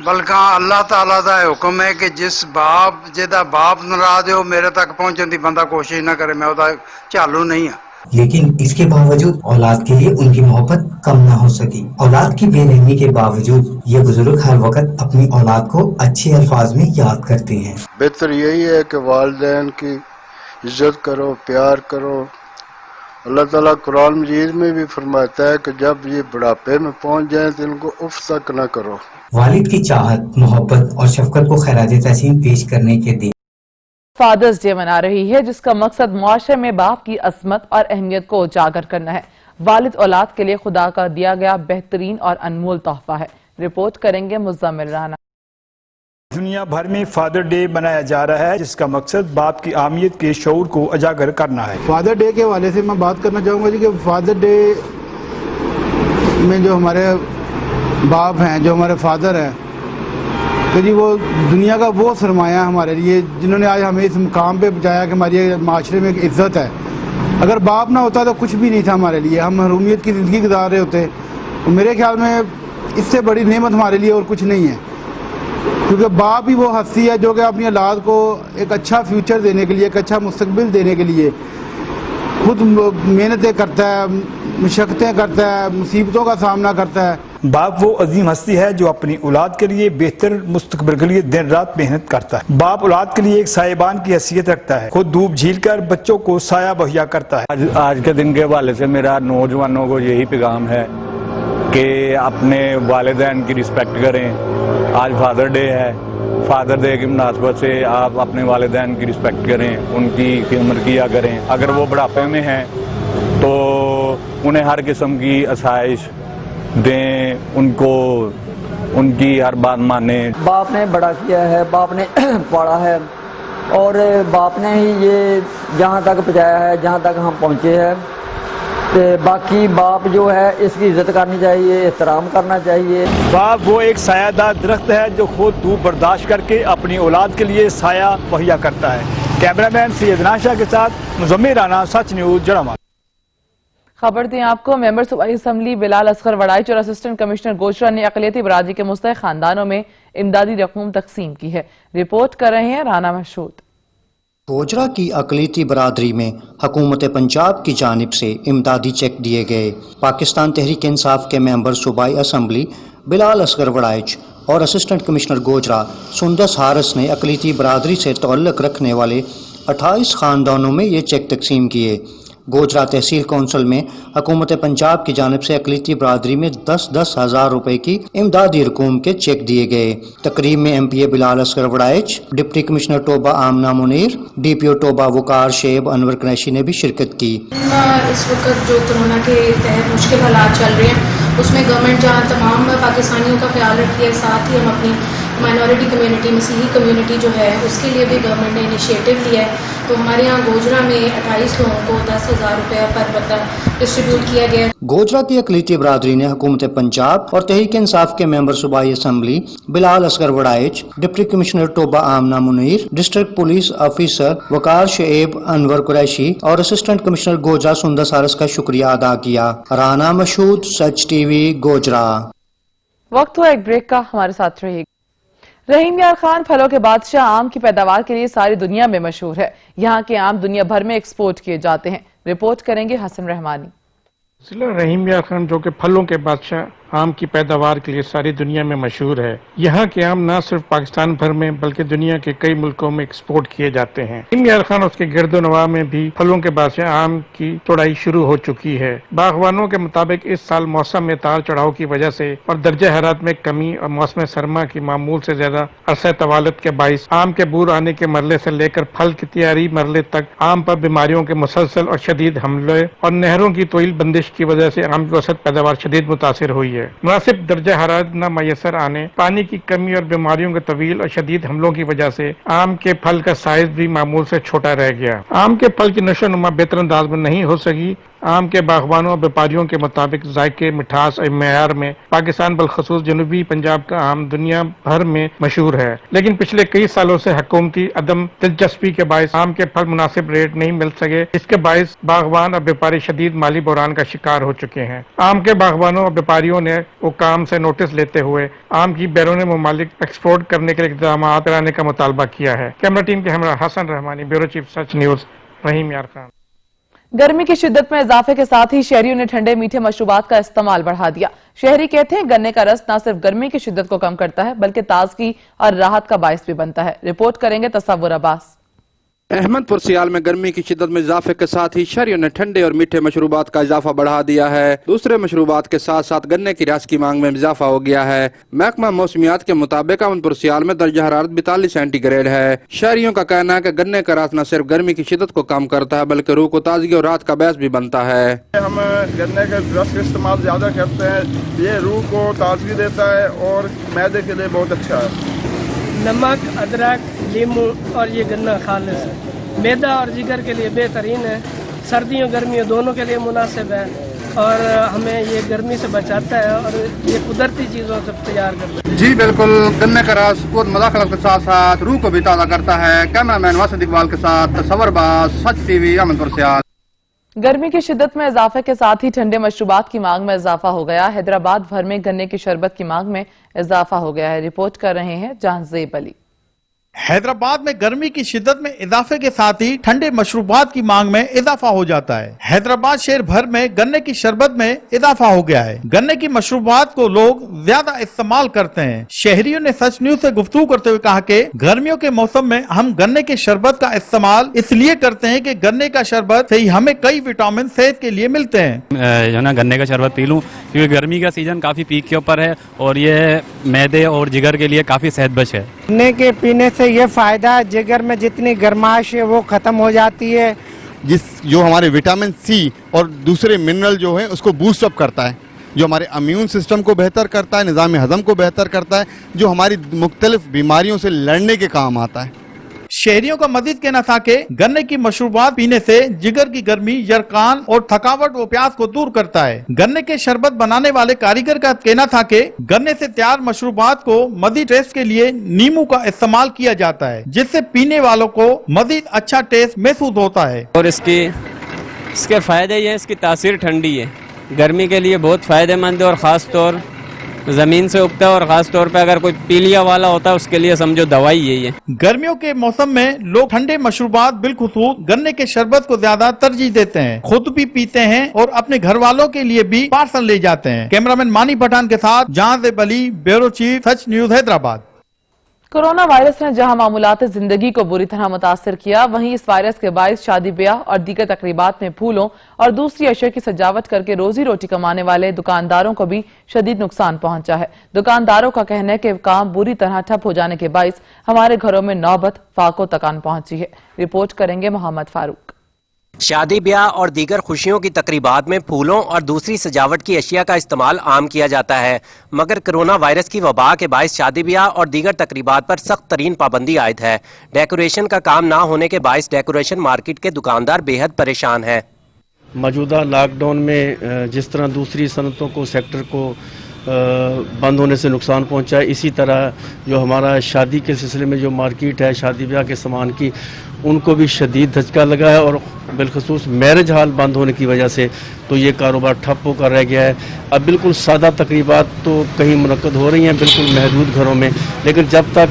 बल्कि अल्लाह ताला दा हुक्म है कि जिस बाप जेदा बाप नाराज हो मेरे तक पहुंचने की बंदा कोशिश ना करे, मैं ओदा चालू नहीं हाँ। लेकिन इसके बावजूद औलाद के लिए उनकी मोहब्बत कम ना हो सकी। औलाद की बेरहमी के बावजूद ये बुजुर्ग हर वक्त अपनी औलाद को अच्छे अल्फाज में याद करते हैं। बेहतर यही है कि वालिदैन की इज्जत करो, प्यार करो। अल्लाह ताला कुरान मजीद में भी फरमाता है कि जब ये बुढ़ापे में पहुंच जाए तो इनको उफ तक न करो। वालिद की चाहत, मोहब्बत और शफकत को खैराज तहसीन पेश करने के दिन फादर्स डे मना रही है, जिसका मकसद मुआशरे में बाप की असमत और अहमियत को उजागर करना है। वालिद औलाद के लिए खुदा का दिया गया बेहतरीन और अनमोल तोहफा है। रिपोर्ट करेंगे मुज़म्मिल राना। दुनिया भर में फादर डे मनाया जा रहा है, जिसका मकसद बाप की अहमियत के शऊर को उजागर करना है। फादर डे के हवाले से मैं बात करना चाहूँगा जी कि फादर डे में जो हमारे बाप हैं, जो हमारे फादर हैं, तो जी वो दुनिया का वो सरमाया हमारे लिए, जिन्होंने आज हमें इस मुकाम पे पहुंचाया कि हमारी माशरे में एक इज्जत है। अगर बाप ना होता तो कुछ भी नहीं था हमारे लिए, हम महरूमियत की ज़िंदगी गुजार रहे होते। तो मेरे ख्याल में इससे बड़ी नेमत हमारे लिए और कुछ नहीं है, क्योंकि बाप ही वो हस्ती है जो कि अपनी औलाद को एक अच्छा फ्यूचर देने के लिए, एक अच्छा मुस्तकबिल देने के लिए खुद मेहनतें करता है, मशक्क़तें करता है, मुसीबतों का सामना करता है। बाप वो अजीम हस्ती है जो अपनी औलाद के लिए बेहतर मुस्तकबिल के लिए दिन रात मेहनत करता है। बाप औलाद के लिए एक साहिबान की हैसियत रखता है, खुद धूप झील कर बच्चों को साया मुहैया करता है। आज के दिन के हवाले से मेरा नौजवानों को यही पैगाम है कि अपने वालिदैन की रिस्पेक्ट करें। आज फादर डे है, फादर डे की मुनासबत से आप अपने वालिदैन की रिस्पेक्ट करें, उनकी खिदमत किया करें। अगर वो बुढ़ापे में हैं तो उन्हें हर किस्म की आसाइश दें, उनको उनकी हर बात माने। बाप ने बड़ा किया है, बाप ने पढ़ा है और बाप ने ही ये जहाँ तक पहुँचाया है, जहाँ तक हम पहुँचे हैं। तो बाकी बाप जो है इसकी इज्जत करनी चाहिए, एहतराम करना चाहिए। बाप वो एक सायादार दरख्त है जो खुद धूप बर्दाश्त करके अपनी औलाद के लिए साया मुहैया करता है। कैमरामैन सैयद नाशा के साथ मुजम्मिल राना, सच न्यूज, जड़ामा। खबर दें आपको, मेंबर सूबाई असम्बली बिलाल असगर वड़ाइच और असिस्टेंट कमिश्नर गोचरा ने अक़लियती बरादरी के मुस्तहिक़ खानदानों में इमदादी रकूम तकसीम की है। रिपोर्ट कर रहे हैं राना मशहूद। गोजरा की अक़लियती बरादरी में हुकूमत पंजाब की जानिब से इमदादी चेक दिए गए। पाकिस्तान तहरीक इंसाफ के मेंबर सूबाई असम्बली बिलाल असगर वड़ाइच और असिस्टेंट कमिश्नर गोजरा सुंदस हारिस ने अक़लियती बरादरी से ताल्लुक़ रखने वाले 28 ख़ानदानों में ये चेक तकसीम किए। गोजरा तहसील कौंसिल में हुकूमत पंजाब की जानिब से अक़लियती बरादरी में 10-10 हज़ार रुपए की इमदादी रकूम के चेक दिए गए। तकरीब में MPA Bilal Asghar Warraich, deputy commissioner Toba Amna Munir, DPO Toba Waqar Shoaib Anwar Qureshi ने भी शिरकत की। इस वक्त जो कोरोना के तहत मुश्किल हालात चल रहे हैं उसमें गवर्नमेंट जहाँ तमाम पाकिस्तानियों का ख्याल रखती है, साथ ही हम अपनी माइनॉरिटी कम्युनिटी, मसीही कम्युनिटी जो है उसके लिए भी गवर्नमेंट ने इनिशिएटिव लिया है। तो हमारे यहाँ गोजरा में 28 लोगों को 10,000 रुपये पर बता डिस्ट्रीब्यूट किया गया। गोजरा की अक़लियती बरादरी ने हुकूमत पंजाब और तहरीक इंसाफ के मेंबर सूबाई assembly Bilal Asghar Warraich, deputy commissioner Toba Amna Munir, district police officer Waqar Shoaib Anwar Qureshi और असिस्टेंट कमिश्नर गोजरा सुंदस हारिस का शुक्रिया अदा किया। राना मशहूद, सच TV, गोजरा। वक्त हुआ एक ब्रेक का, हमारे साथ रहिएगा। रहीम यार खान फलों के बादशाह आम की पैदावार के लिए सारी दुनिया में मशहूर है। यहाँ के आम दुनिया भर में एक्सपोर्ट किए जाते हैं। रिपोर्ट करेंगे हसन रहमानी। जिला रहीम यार खान जो कि फलों के बादशाह आम की पैदावार के लिए सारी दुनिया में मशहूर है। यहाँ के आम न सिर्फ पाकिस्तान भर में बल्कि दुनिया के कई मुल्कों में एक्सपोर्ट किए जाते हैं। रहीम यार खान उसके गिरदोनवा में भी फलों के बादशाह आम की तोड़ाई शुरू हो चुकी है। बागवानों के मुताबिक इस साल मौसम में तार चढ़ाव की वजह से और दर्जा हरारत में कमी और मौसम सरमा की मामूल से ज्यादा अरसा तवालत के बाइस आम के बूर आने के मरले से लेकर फल की तैयारी मरले तक आम पर बीमारियों के मुसलसल और शदीद हमले और नहरों की तोइल बंदिश की वजह से आम की औसत पैदावार शदीद मुतासिर हुई है। मुनासिब दर्जा हरारत न मैसर आने, पानी की कमी और बीमारियों के तवील और शदीद हमलों की वजह से आम के फल का साइज भी मामूल से छोटा रह गया। आम के फल की नशोनुमा बेहतर अंदाज में नहीं हो सकी। आम के बागवानों और व्यापारियों के मुताबिक जायके, मिठास और मेयार में पाकिस्तान बलखसूस जनूबी पंजाब का आम दुनिया भर में मशहूर है, लेकिन पिछले कई सालों से हुकूमती अदम दिलचस्पी के बायस आम के फल मुनासिब रेट नहीं मिल सके। इसके बायस बागवान और व्यापारी शदीद माली बहरान का शिकार हो चुके हैं। आम के बागवानों और व्यापारियों ने हुकाम से नोटिस लेते हुए आम की बैरून मुमालिक एक्सपोर्ट करने के इक़दाम कराने का मुतालबा किया है। कैमरा टीम के हमरा हसन रहमानी, ब्यूरो चीफ, सच न्यूज, रहीम यार खान। गर्मी की शिद्दत में इजाफे के साथ ही शहरियों ने ठंडे मीठे मशरूबात का इस्तेमाल बढ़ा दिया। शहरी कहते हैं गन्ने का रस न सिर्फ गर्मी की शिद्दत को कम करता है बल्कि ताजगी और राहत का बायस भी बनता है। रिपोर्ट करेंगे तसव्वुर अब्बास। अहमदपुर सियाल में गर्मी की शिद्दत में इजाफे के साथ ही शहरियों ने ठंडे और मीठे मशरूबात का इजाफा बढ़ा दिया है। दूसरे मशरूबात के साथ साथ गन्ने की रस की मांग में इजाफा हो गया है। महकमा मौसमियात के मुताबिक अहमदपुर सियाल में दर्जा हरारत 42 सेंटीग्रेड है। शहरियों का कहना है कि गन्ने का रस न सिर्फ गर्मी की शिद्दत को कम करता है बल्कि रूह को ताजगी और राहत का बायस भी बनता है। हम गन्ने के रस का इस्तेमाल ज्यादा करते हैं, ये रूह को ताजगी देता है और मैदे के लिए बहुत अच्छा है। नमक, अदरक, नींबू और ये गन्ना खाने से मैदा और जिगर के लिए बेहतरीन है। सर्दियों गर्मियों दोनों के लिए मुनासिब है और हमें ये गर्मी से बचाता है और ये कुदरती चीज़ों से तैयार करता है। जी बिल्कुल, गन्ने का रस बहुत मदाखलत के साथ साथ रूह को भी ताज़ा करता है। कैमरामैन वासिद इकबाल के साथ तसव्वुर बास, सच TV, अहमदपुर सियाल। गर्मी की शिद्दत में इजाफे के साथ ही ठंडे मशरूबात की मांग में इजाफा हो गया। हैदराबाद भर में गन्ने की शरबत की मांग में इजाफा हो गया है। रिपोर्ट कर रहे हैं जहांजेब अली। हैदराबाद में गर्मी की शिद्दत में इजाफे के साथ ही ठंडे मशरूबात की मांग में इजाफा हो जाता है। हैदराबाद शहर भर में गन्ने की शरबत में इजाफा हो गया है। गन्ने की मशरूबात को लोग ज्यादा इस्तेमाल करते हैं। शहरियों ने सच न्यूज से गुफ्तगू करते हुए कहा कि गर्मियों के मौसम में हम गन्ने के शरबत का इस्तेमाल इसलिए करते हैं कि गन्ने का शरबत से ही हमें कई विटामिन सेहत के लिए मिलते हैं। जो ना गन्ने का शरबत पी लूं क्योंकि गर्मी का सीजन काफी पीक के ऊपर है और ये मैदे और जिगर के लिए काफी सेहत बख्श है। गन्ने के पीने से ये फायदा है, जिगर में जितनी गर्माश है वो खत्म हो जाती है। जो हमारे विटामिन सी और दूसरे मिनरल जो है उसको बूस्ट अप करता है, जो हमारे इम्यून सिस्टम को बेहतर करता है, निज़ाम हज़म को बेहतर करता है, जो हमारी मुख्तलिफ बीमारियों से लड़ने के काम आता है। शहरियों का मजीद कहना था कि गन्ने की मशरूबात पीने से जिगर की गर्मी, यरकान और थकावट व प्यास को दूर करता है। गन्ने के शरबत बनाने वाले कारीगर का कहना था कि गन्ने से तैयार मशरूबात को मजीद टेस्ट के लिए नींबू का इस्तेमाल किया जाता है, जिससे पीने वालों को मजीद अच्छा टेस्ट महसूस होता है। और इसके फायदे ये, इसकी तासीर ठंडी है, गर्मी के लिए बहुत फायदेमंद है और खास तौर जमीन से उगता है और खास तौर पे अगर कोई पीलिया वाला होता है उसके लिए समझो दवाई यही है। गर्मियों के मौसम में लोग ठंडे मशरूबात बिलखुसूस गन्ने के शरबत को ज्यादा तरजीह देते हैं, खुद भी पीते हैं और अपने घर वालों के लिए भी पार्सल ले जाते हैं। कैमरामैन मानी पठान के साथ जहां अली, ब्यूरो चीफ, सच न्यूज, हैदराबाद। कोरोना वायरस ने जहां मामूलात जिंदगी को बुरी तरह मुतासिर किया, वहीं इस वायरस के बायस शादी ब्याह और दीगर तकरीबात में फूलों और दूसरी अशिया की सजावट करके रोजी रोटी कमाने वाले दुकानदारों को भी शदीद नुकसान पहुंचा है। दुकानदारों का कहना है कि काम बुरी तरह ठप हो जाने के बायस हमारे घरों में नौबत फाको तक आन पहुंची है। रिपोर्ट करेंगे मोहम्मद फारूक। शादी ब्याह और दीगर खुशियों की तकरीबात में फूलों और दूसरी सजावट की अशिया का इस्तेमाल आम किया जाता है, मगर कोरोना वायरस की वबा के बायस शादी ब्याह और दीगर तकरीबात पर सख्त तरीन पाबंदी आयद है। डेकोरेशन का काम ना होने के बायस डेकोरेशन मार्केट के दुकानदार बेहद परेशान है। मौजूदा लॉकडाउन में जिस तरह दूसरी सनतों को, सेक्टर को बंद होने से नुकसान पहुंचा है, इसी तरह जो हमारा शादी के सिलसिले में जो मार्केट है शादी ब्याह के सामान की, उनको भी शदीद धचका लगा है और बिलखसूस मैरिज हॉल बंद होने की वजह से तो ये कारोबार ठप होकर रह गया है। अब बिल्कुल सादा तकरीबात तो कहीं मुनक्कद हो रही हैं बिल्कुल महदूद घरों में, लेकिन जब तक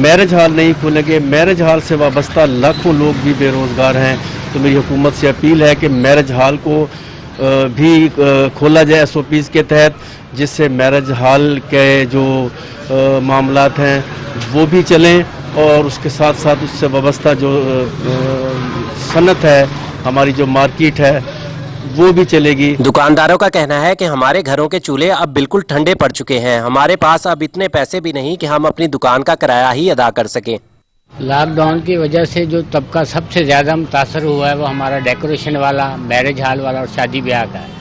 मैरिज हॉल नहीं खुलेंगे, मैरिज हॉल से वाबस्ता लाखों लोग भी बेरोज़गार हैं, तो मेरी हुकूमत से अपील है कि मैरिज हॉल को भी खोला जाए SOPs के तहत, जिससे मैरिज हॉल के जो मामलात हैं वो भी चलें और उसके साथ साथ उससे वाबस्ता जो सनत है, हमारी जो मार्केट है, वो भी चलेगी। दुकानदारों का कहना है कि हमारे घरों के चूल्हे अब बिल्कुल ठंडे पड़ चुके हैं, हमारे पास अब इतने पैसे भी नहीं कि हम अपनी दुकान का किराया ही अदा कर सकें। लॉकडाउन की वजह से जो तबका सबसे ज़्यादा मुतासर हुआ है वो हमारा डेकोरेशन वाला, मैरिज हॉल वाला और शादी ब्याह का है।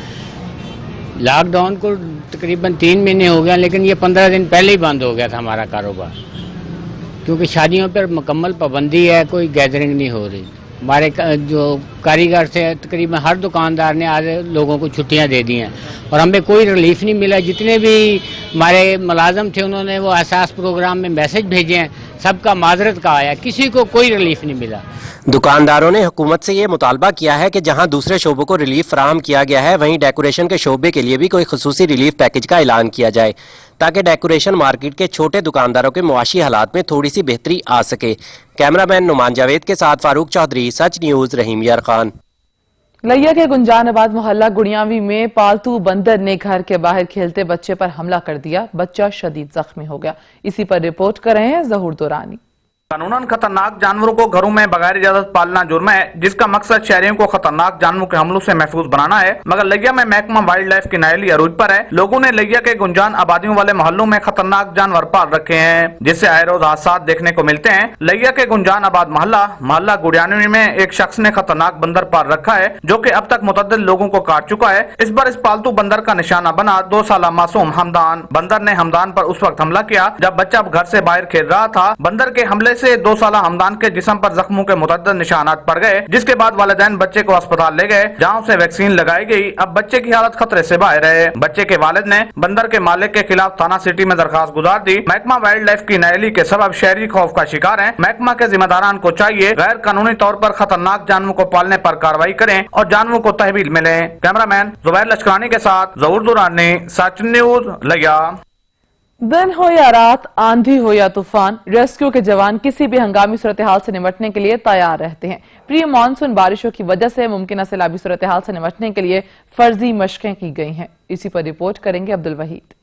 लॉकडाउन को तकरीबन 3 महीने हो गया, लेकिन ये 15 दिन पहले ही बंद हो गया था हमारा कारोबार, क्योंकि शादियों पर मुकम्मल पाबंदी है, कोई गैदरिंग नहीं हो रही। हमारे जो कारीगर से तकरीबन हर दुकानदार ने आज लोगों को छुट्टियां दे दी हैं और हमें कोई रिलीफ नहीं मिला। जितने भी हमारे मुलाजम थे उन्होंने वो एहसास प्रोग्राम में मैसेज भेजे हैं, सबका माजरत का आया, किसी को कोई रिलीफ नहीं मिला। दुकानदारों ने हुकूमत से ये मुतालबा किया है कि जहां दूसरे शोबों को रिलीफ फराहम किया गया है, वहीं डेकोरेशन के शोबे के लिए भी कोई खुसूसी रिलीफ पैकेज का ऐलान किया जाए, ताकि डेकोरेशन मार्केट के छोटे दुकानदारों के मुआशी हालात में थोड़ी सी बेहतरी आ सके। कैमरामैन नुमान जावेद के साथ फारूक चौधरी, सच न्यूज, रहीम यार खान। लिया के गुंजानाबाद मोहल्ला गुड़ियावी में पालतू बंदर ने घर के बाहर खेलते बच्चे पर हमला कर दिया, बच्चा शदीद जख्मी हो गया। इसी पर रिपोर्ट कर रहे हैं जहूर दुरानी। कानूनन खतरनाक जानवरों को घरों में बगैर इजाजत पालना जुर्म है, जिसका मकसद शहरियों को खतरनाक जानवरों के हमलों से महफूज बनाना है, मगर लिया में महकमा वाइल्ड लाइफ की नायली अरूज पर है। लोगों ने लिया के गुंजान आबादियों वाले मोहल्लों में खतरनाक जानवर पाल रखे हैं, जिससे आए रोज हादसा देखने को मिलते हैं। लिया के गुंजान आबाद मोहल्ला गुड़ियानवी में एक शख्स ने खतरनाक बंदर पाल रखा है, जो कि अब तक मुतअद्दिद लोगों को काट चुका है। इस बार इस पालतू बंदर का निशाना बना 2 साल मासूम हमदान। बंदर ने हमदान पर उस वक्त हमला किया जब बच्चा घर से बाहर खेल रहा था। बंदर के हमले से 2 साल हमदान के जिस्म पर जख्मों के मुतअद्दिद निशानात पड़ गए, जिसके बाद वालिदैन बच्चे को अस्पताल ले गए, जहां उसे वैक्सीन लगाई गई। अब बच्चे की हालत खतरे से बाहर है। बच्चे के वालिद ने बंदर के मालिक के खिलाफ थाना सिटी में दरखास्त गुजार दी। महकमा वाइल्ड लाइफ की नायली के सबब शहरी खौफ का शिकार है। महकमा के जिम्मेदारान को चाहिए गैर कानूनी तौर पर खतरनाक जानवरों को पालने पर कार्रवाई करें और जानवरों को तहवील मिले। कैमरामैन जुबैर लश्करानी के साथ जहूर दुरानी, सच न्यूज, लिया। दिन हो या रात, आंधी हो या तूफान, रेस्क्यू के जवान किसी भी हंगामी सूरत हाल से निपटने के लिए तैयार रहते हैं। प्री मानसून बारिशों की वजह से मुमकिन सैलाबी सूरत हाल से निपटने के लिए फर्जी मशकें की गई हैं। इसी पर रिपोर्ट करेंगे अब्दुल वहीद।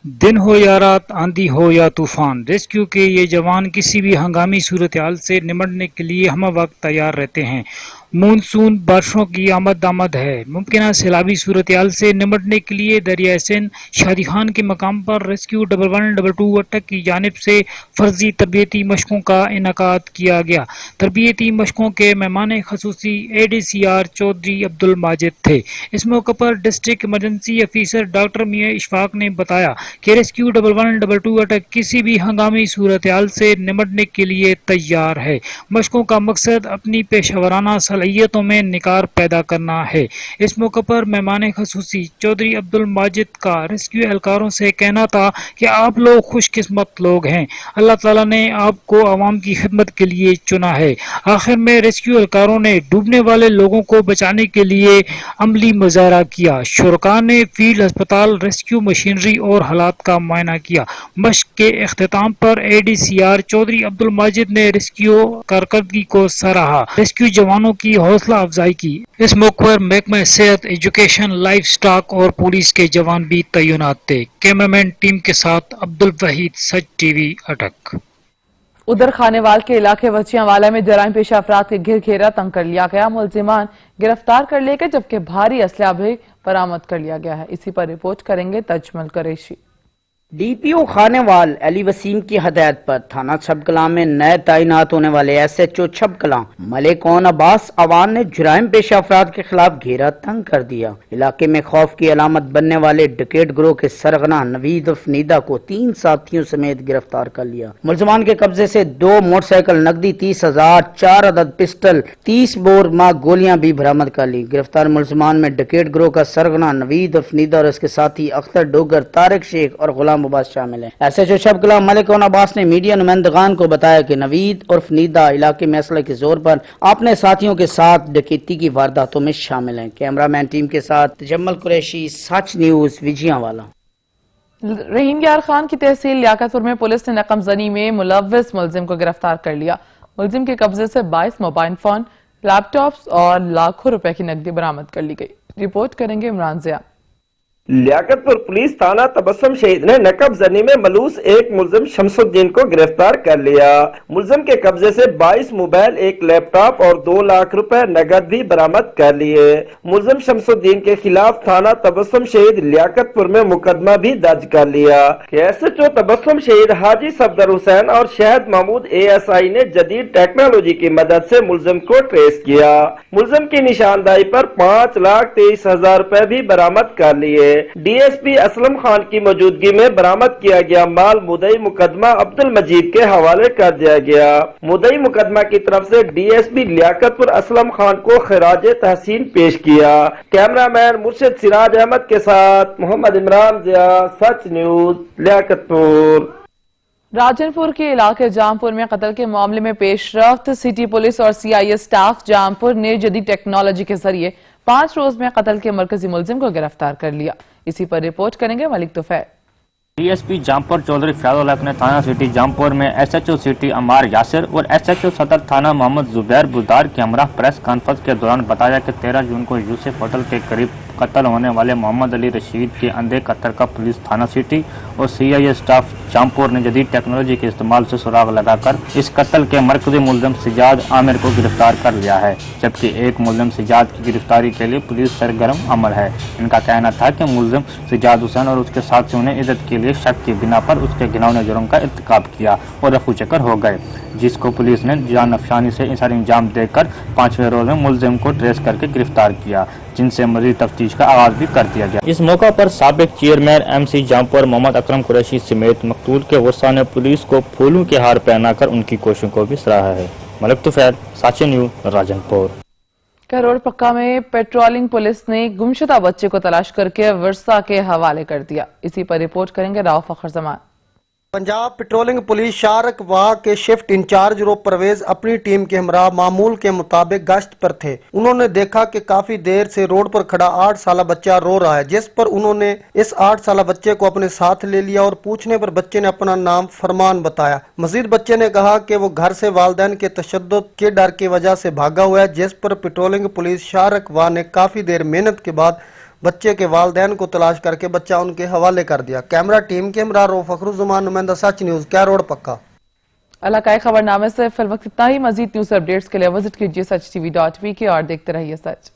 दिन हो या रात, आंधी हो या तूफान, रेस्क्यू के ये जवान किसी भी हंगामी सूरत हाल से निपटने के लिए हम वक्त तैयार रहते हैं। मानसून बारिशों की आमद है। मुमकिन सैलाबी सूरत-ए-हाल से निपटने के लिए दरिया सिंध शादी खान के मकाम पर रेस्क्यू 1112 अटक की जानिब से फर्जी तरबियती मशकों का इनेकाद किया गया। तरबियती मशकों के मेहमान खसूसी ADCR चौधरी अब्दुल माजिद थे। इस मौके पर डिस्ट्रिक्ट इमरजेंसी ऑफिसर डॉक्टर मियां इशफाक ने बताया कि रेस्क्यू 1112 अटक किसी भी हंगामी सूरत-ए-हाल से निपटने के लिए तैयार है। मशकों का मकसद अपनी पेशेवराना सलाहियतों में निखार पैदा करना है। इस मौके पर मेहमान खसूसी चौधरी अब्दुल माजिद का रेस्क्यू एहलकारों से कहना था कि आप लोग खुशकिस्मत लोग हैं, अल्लाह ताला ने आपको आवाम की खिदमत के लिए चुना है। आखिर में रेस्क्यू एहलकारों ने डूबने वाले लोगों को बचाने के लिए अमली मुजाहरा किया। शुरका ने फील्ड अस्पताल, रेस्क्यू मशीनरी और हालात का मुआयना किया। मशक के इख्तिताम पर ADCR चौधरी अब्दुल माजिद ने रेस्क्यू कारकर्दगी को सराहा, रेस्क्यू जवानों की हौसला अफजाई की। इस मौके पर महकमा सेहत, एजुकेशन, लाइफ स्टॉक और पुलिस के जवान भी तैनात थे। कैमरामैन टीम के साथ अब्दुल वहीद, सच TV अटक। उधर खानेवाल के इलाके वचियांवाला में जराइम पेशा अफराद के घेरा तंग कर लिया गया। मुलजिमान गिरफ्तार कर लिए गए जबकि भारी असला भी बरामद कर लिया गया है। इसी पर रिपोर्ट करेंगे तजमल कुरैशी। DPO खानेवाल अली वसीम की हदायत पर थाना छबकलां में नए तैनात होने वाले SHO छबकलां मलिक अब्बास अवान ने जुराइम पेशा अफराद के खिलाफ घेरा तंग कर दिया। इलाके में खौफ की अलामत बनने वाले डकैत गिरोह के सरगना नवीद उर्फ नीदा को 3 साथियों समेत गिरफ्तार कर लिया। मुलजमान के कब्जे से 2 मोटरसाइकिल, नकदी 30,000, 4 अदद पिस्टल, 30 बोर मां गोलियां भी बरामद कर ली। गिरफ्तार मुलजमान में डकैत गिरोह का सरगना नवीद उर्फ नीदा और उसके साथी अख्तर डोगर, तारिक शेख और गुलाम अब्बास शामिल हैं। SHO छबकलां मलिक अब्बास ने मीडिया नुमाइंदगान को बताया कि नवीद उर्फ नीदा इलाके में असले के जोर पर अपने साथियों के साथ डकैती की वारदातों में शामिल हैं। कैमरामैन टीम के साथ तजम्मल कुरैशी, सच न्यूज, विजयांवाला। रहीम यार खान की तहसील लियाकतपुर में पुलिस ने नकमजनी में मुलव्विस मुलजिम को गिरफ्तार कर लिया। मुलजिम के कब्जे से 22 मोबाइल फोन, लैपटॉप्स और लाखों रुपए की नकदी बरामद कर ली गई। रिपोर्ट करेंगे इमरान जिया। लियाकतपुर पुलिस थाना तबस्सुम शहीद ने नकब जनी में मलूस एक मुलजिम शमसुद्दीन को गिरफ्तार कर लिया। मुलजिम के कब्जे से 22 मोबाइल, 1 लैपटॉप और 2 लाख रुपए नगद भी बरामद कर लिए। मुलजिम शमसुद्दीन के खिलाफ थाना तबस्सुम शहीद लियाकतपुर में मुकदमा भी दर्ज कर लिया। SHO तबस्सुम शहीद हाजी सफदर हुसैन और शहद महमूद ASI ने जदीद टेक्नोलॉजी की मदद से मुलजिम को ट्रेस किया। मुलजिम की निशानदाही पर 5,23,000 रुपए भी बरामद कर लिए। DSP असलम खान की मौजूदगी में बरामद किया गया माल मुद्दई मुकदमा अब्दुल मजीद के हवाले कर दिया गया। मुद्दई मुकदमा की तरफ से DSP लियाकतपुर असलम खान को खिराज तहसीन पेश किया। कैमरामैन मुर्शिद सिराज अहमद के साथ मोहम्मद इमरान जिया, सच न्यूज, लियाकतपुर। राजनपुर के इलाके जामपुर में कत्ल के मामले में पेशरफ्त। सिटी पुलिस और CIA स्टाफ जामपुर ने जदीद टेक्नोलॉजी के जरिए 5 रोज में कत्ल के मरकजी मुलजिम को गिरफ्तार कर लिया। इसी पर रिपोर्ट करेंगे मलिक तुफैल। DSP जामपुर चौधरी फैजुल हक ने थाना सिटी जामपुर में SHO सिटी अमार यासिर और SHO सदर थाना मोहम्मद जुबैर बुदार के हमरा प्रेस कॉन्फ्रेंस के दौरान बताया कि 13 जून को यूसुफ होटल के करीब कत्ल होने वाले मोहम्मद अली रशीद के अंधे कत्ल का पुलिस थाना सिटी और CIA स्टाफ जामपुर ने जदीद टेक्नोलॉजी के इस्तेमाल से सुराग लगाकर इस कत्ल के मरकजी मुलजिम सिजाद आमिर को गिरफ्तार कर लिया है, जबकि एक मुलजिम सिजाद की गिरफ्तारी के लिए पुलिस सरगर्म अमल है। इनका कहना था कि मुलजिम सिजाद हुसैन और उसके साथियों ने इज्जत के लिए शक की बिना पर उसके घिनौने जुर्म का इर्तिकाब किया और रफू चक्कर हो गए, जिसको पुलिस ने जान अफशानी से सर अंजाम देकर 5वें रोज में मुलजिम को ट्रेस करके गिरफ्तार किया, जिनसे मजीद तफ्तीश का आगाज भी कर दिया गया। इस मौका पर साबिक चेयरमैन MC जामपुर मोहम्मद अकरम कुरैशी समेत मकतूल के गुस्सा ने पुलिस को फूलों के हार पहनाकर उनकी कोशिशों को भी सराहा है। मलिक तुफैल, साचे न्यूज, राजनपुर। करोड़ पक्का में पेट्रोलिंग पुलिस ने गुमशुदा बच्चे को तलाश करके वर्षा के हवाले कर दिया। इसी पर रिपोर्ट करेंगे राव फखर जमान। पंजाब पेट्रोलिंग पुलिस शारक वाह के शिफ्ट इंचार्ज रो परवेज अपनी टीम के हमरा मामूल के मुताबिक गश्त पर थे। उन्होंने देखा कि काफी देर से रोड पर खड़ा 8 साला बच्चा रो रहा है, जिस पर उन्होंने इस 8 साला बच्चे को अपने साथ ले लिया और पूछने पर बच्चे ने अपना नाम फरमान बताया। मजीद बच्चे ने कहा कि वो घर से वालिदैन के तशद्दुद के डर की वजह से भागा हुआ है, जिस पर पेट्रोलिंग पुलिस शारक वाह ने काफी देर मेहनत के बाद बच्चे के वालिदैन को तलाश करके बच्चा उनके हवाले कर दिया। कैमरा टीम के हमरा रो फखरुज़्ज़मान, नुमाइंदा, सच न्यूज, क्या रोड पक्का। علاقائی خبرنامے سے فی الوقت اتنا ہی. مزید نیوز اپڈیٹس کے لیے وزٹ کیجیے سچ TV.vk اور دیکھتے رہیے سچ.